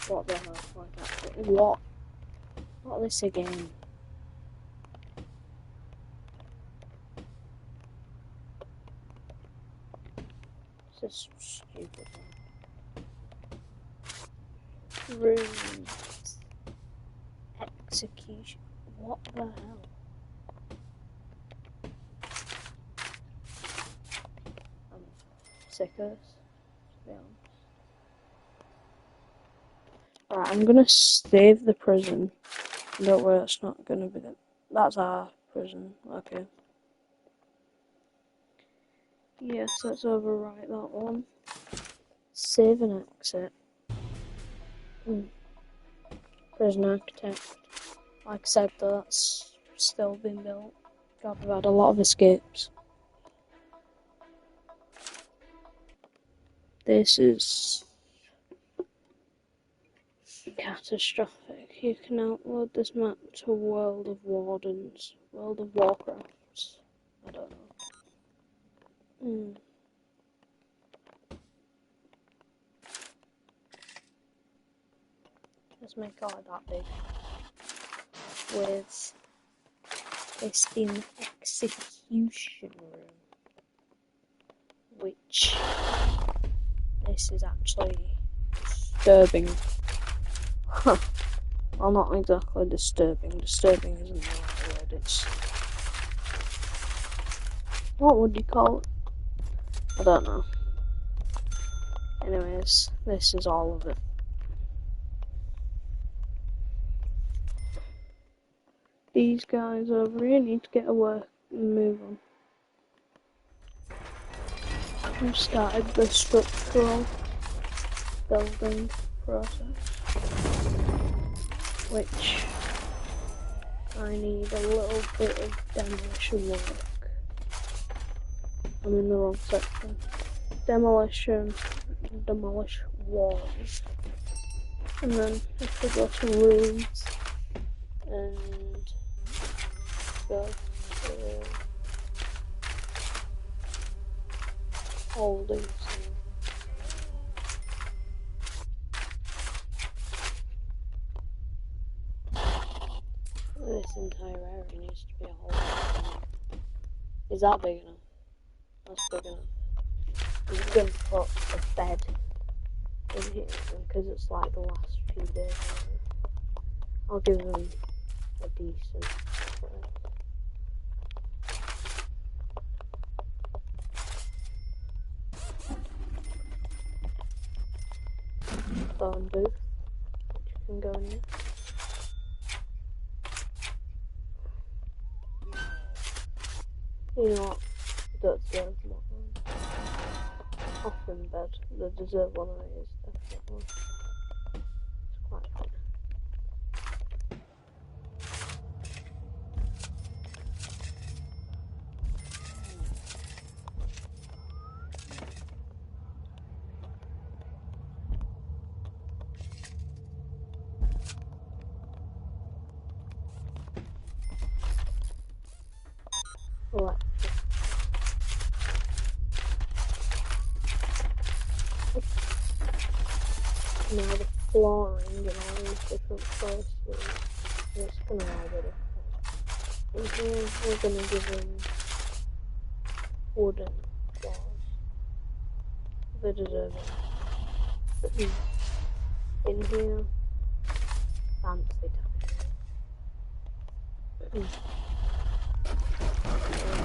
A: What the hell? What? What this again? This is stupid. Rooms. Execution. What the hell? I'm sick of this, to be honest. Right, I'm gonna save the prison. Don't worry, it's not gonna be that. That's our prison. Okay. Yes, let's overwrite that one. Save and exit. Prison architect. Like I said, that's still being built. God, we've had a lot of escapes. This is catastrophic. You can upload this map to World of Wardens, World of Warcraft, I don't know. Let's make it like that big. With this in execution room, which this is actually disturbing. Well, not exactly disturbing. Disturbing isn't the right word. It's, what would you call it? I don't know. Anyways, this is all of it. These guys over here need to get a work and move on. I've started the structural building process, which I need a little bit of demolition work. I'm in the wrong section. Demolish walls. And then if we go to rooms and go to holdings. This entire area needs to be a holding. Is that big enough? That's big enough. I'm going to put a bed in here because it's like the last few days. I'll give them a decent place. Phone booth, which you can go in here. You know what? Don't deserve one. Coffin bed. The deserve one of it is definitely. It's quite big. Electric. Now the flooring in all these different places, it's gonna all be different. In here we're gonna give them wooden floors. They deserve it. But in here, fancy tile. In here,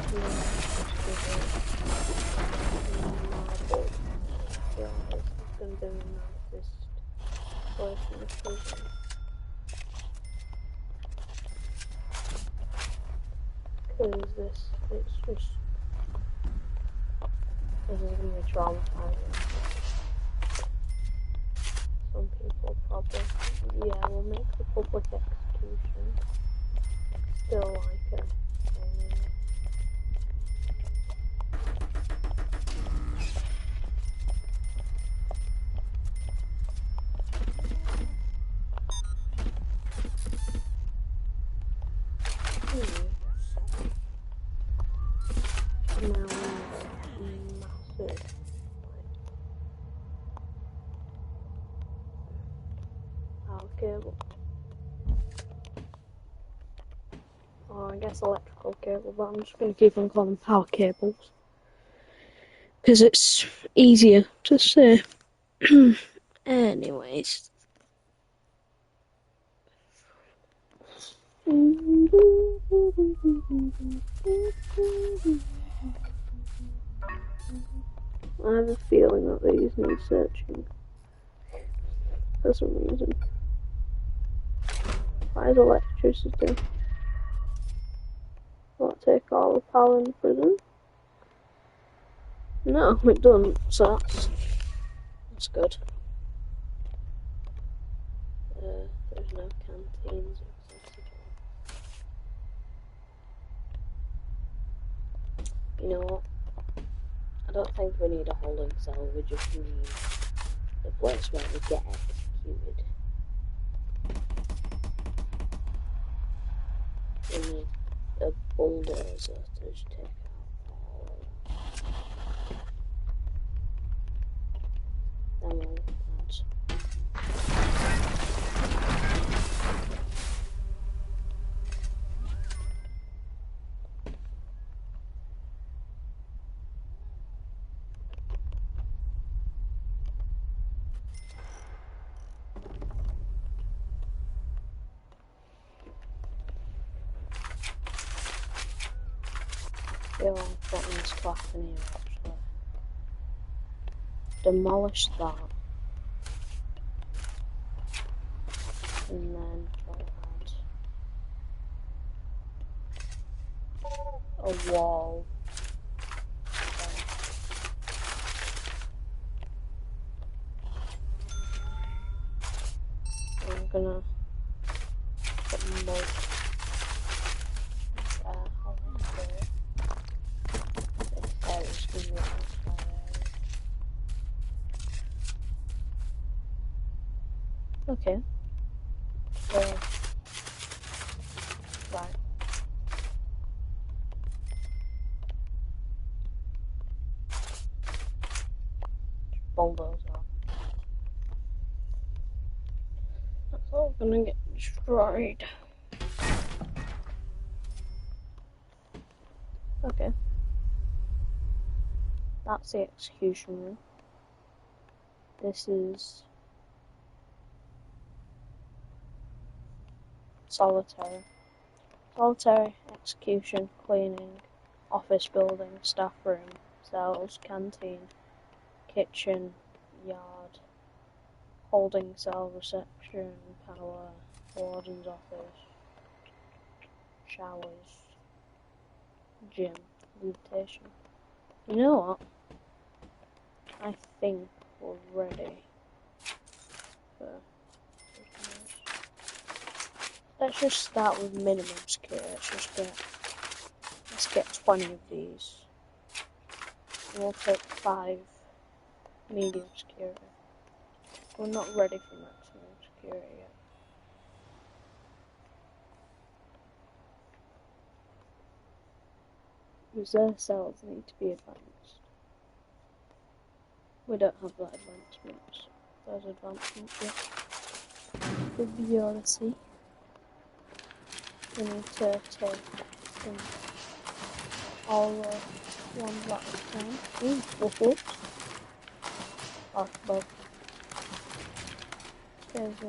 A: just give it marble. Yeah, this is gonna be the nicest place in the prison. Because this is gonna be traumatizing. Some people probably, yeah, will make the public execution still like a cable, or I guess electrical cable, but I'm just going to keep on calling them power cables because it's easier to say. Anyways, I have a feeling that these need searching for some reason. Why is electricity? Will it take all the power in the prison? No, it doesn't, so that's good. There's no canteens accessible. You know what? I don't think we need a holding cell, we just need the place where we get executed. We need a bulldozer to take out onwards. I feel like what needs to happen here actually. Demolish that. And then we'll add a wall. I'm gonna put mud how do I do it? There is gonna be an outside area. Okay. So, right. Bulldozer. That's all gonna get destroyed. Okay. That's the execution room. This is solitary. Solitary, execution, cleaning, office building, staff room, cells, canteen, kitchen, yard, holding cell, reception, power, warden's office, showers, gym, visitation. You know what? I think we're ready for business. Let's just start with minimum security. Let's get 20 of these. And we'll take 5 medium security. We're not ready for maximum security yet. Reserve cells need to be advanced. We don't have that advancements. Those advancements yet. For bureaucracy, we need to take all the ones at a time. Whoops. But there's a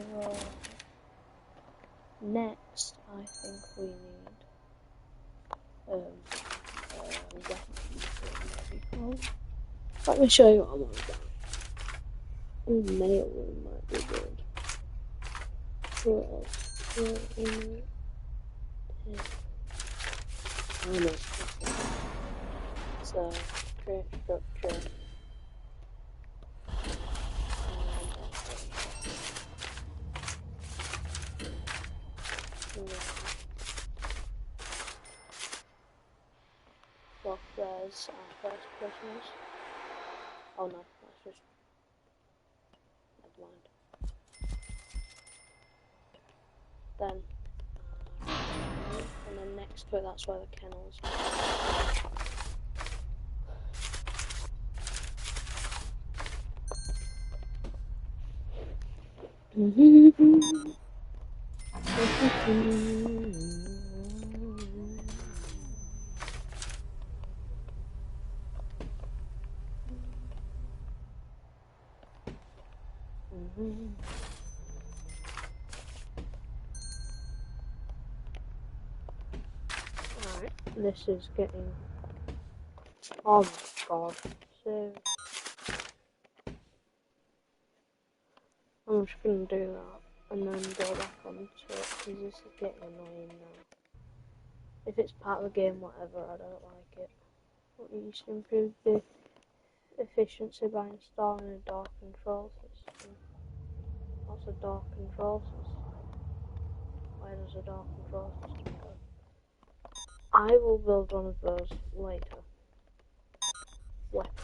A: next, I think we need weapons. Let me show you what I'm on about. Mail room might be good. What else? So, create structure. Well, there's our first prisoners. Oh no, that's just... never mind. Then, and then next to it, that's where the kennels are. Alright, this is getting... oh my god, so... I'm just gonna do that, and then go back onto it, because this is getting annoying now. If it's part of the game, whatever, I don't like it. What needs to improve the efficiency by installing a door control system. What's a door control system? Where does a door control system go? I will build one of those later. Weapons.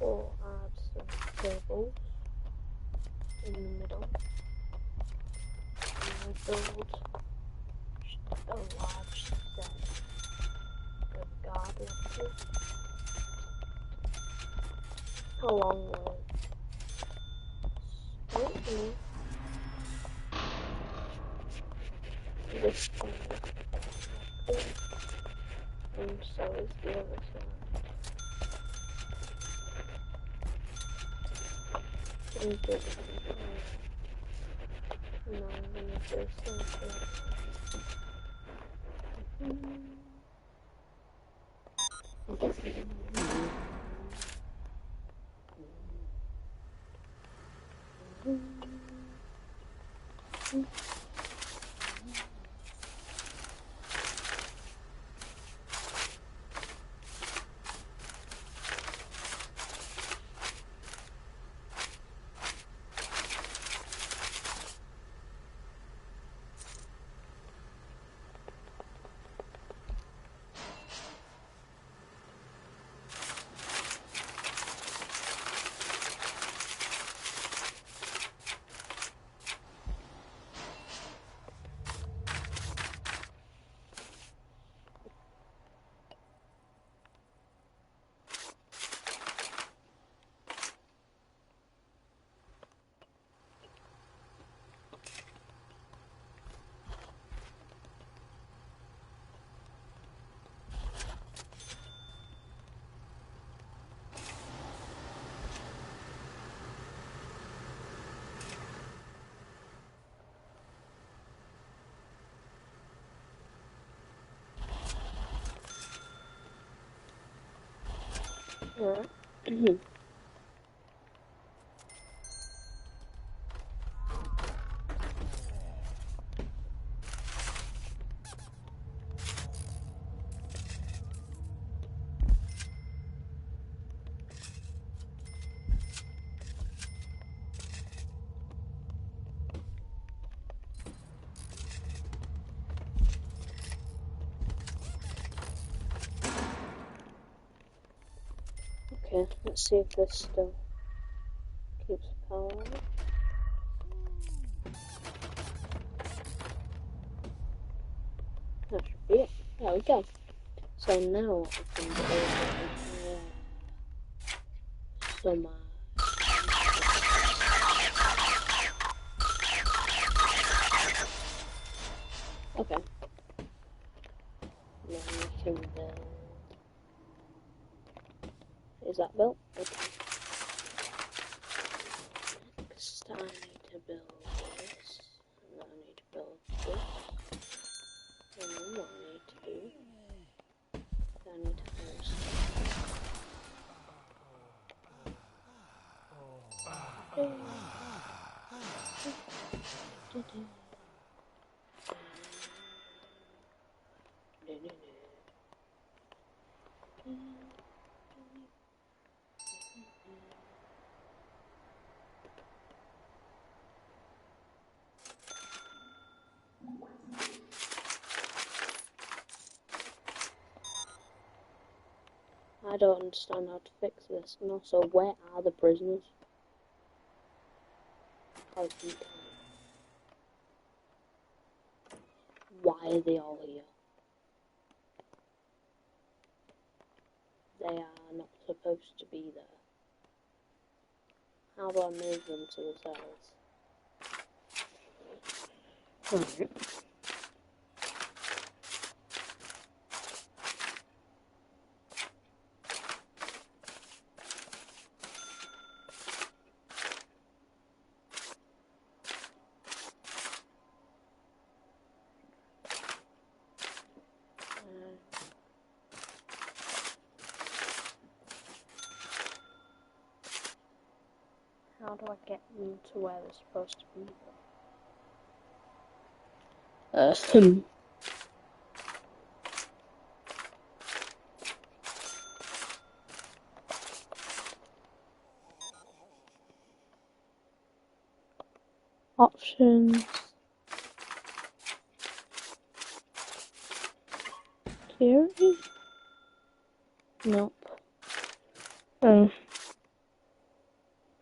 A: Or add some tables in the middle. And I build a large set. guard left. How long will it? Hopefully. This one. And so is the other side. And now I'm gonna do something. Alright. Okay, let's see if this still keeps power on. That should be it. There we go. So now I can go some okay. Then we can build. Is that built? Okay. Next I need to build this. And then I need to build this. And then what I need to do, I need to host. I don't understand how to fix this, and also, where are the prisoners? How do you Why are they all here? They are not supposed to be there. How do I move them to the cells? Alright. How do I get them to where they're supposed to be? Options. Security? Nope. Oh.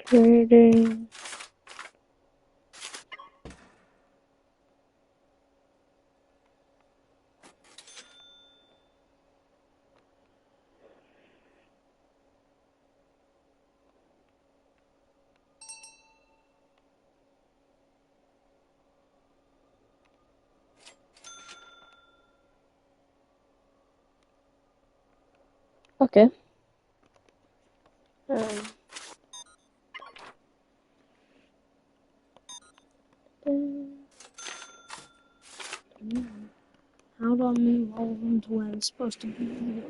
A: Trading. Okay. How do I move all of them to where they're supposed to be?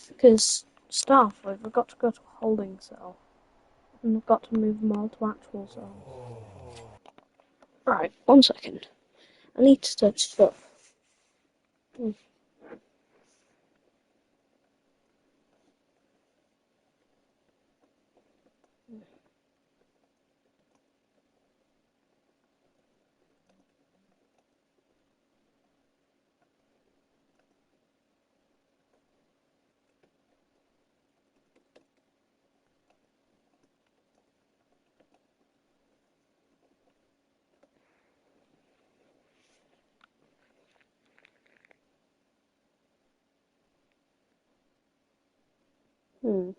A: Because staff, we've got to go to a holding cell. And we've got to move them all to actual cells. Right, 1 second. I need to search stuff. Hmm.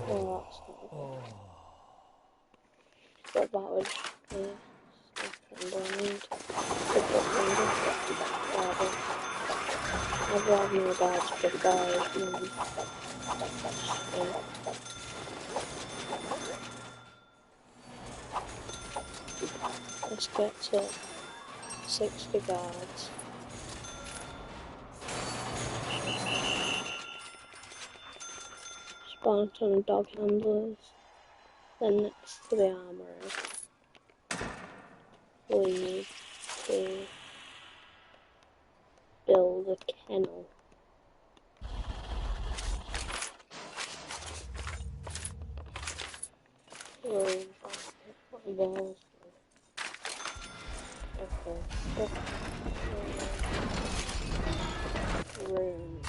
A: Oh, that's not good. But that was second. I need to put I've got no guards for guys. Let's get to 60 guards. Spawn a ton of dog handlers. Then next to the armory, we need to build a kennel. Balls. Okay. Room.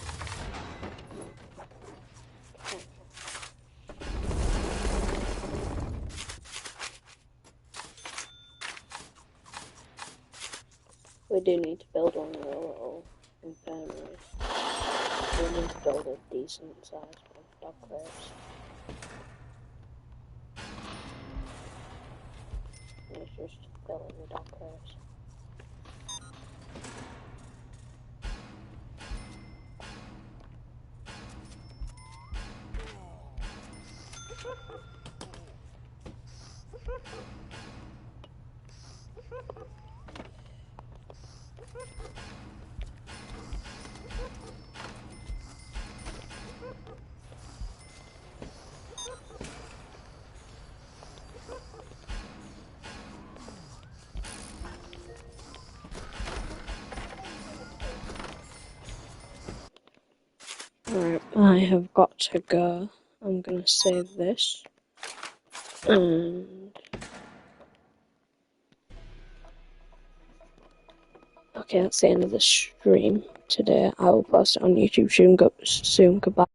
A: We do need to build one of the little infirmaries. We need to build a decent sized one for dog crates. It's just filling the dog crates. Alright, I have got to go. I'm gonna save this. And okay, that's the end of the stream today. I will post it on YouTube soon. Goodbye.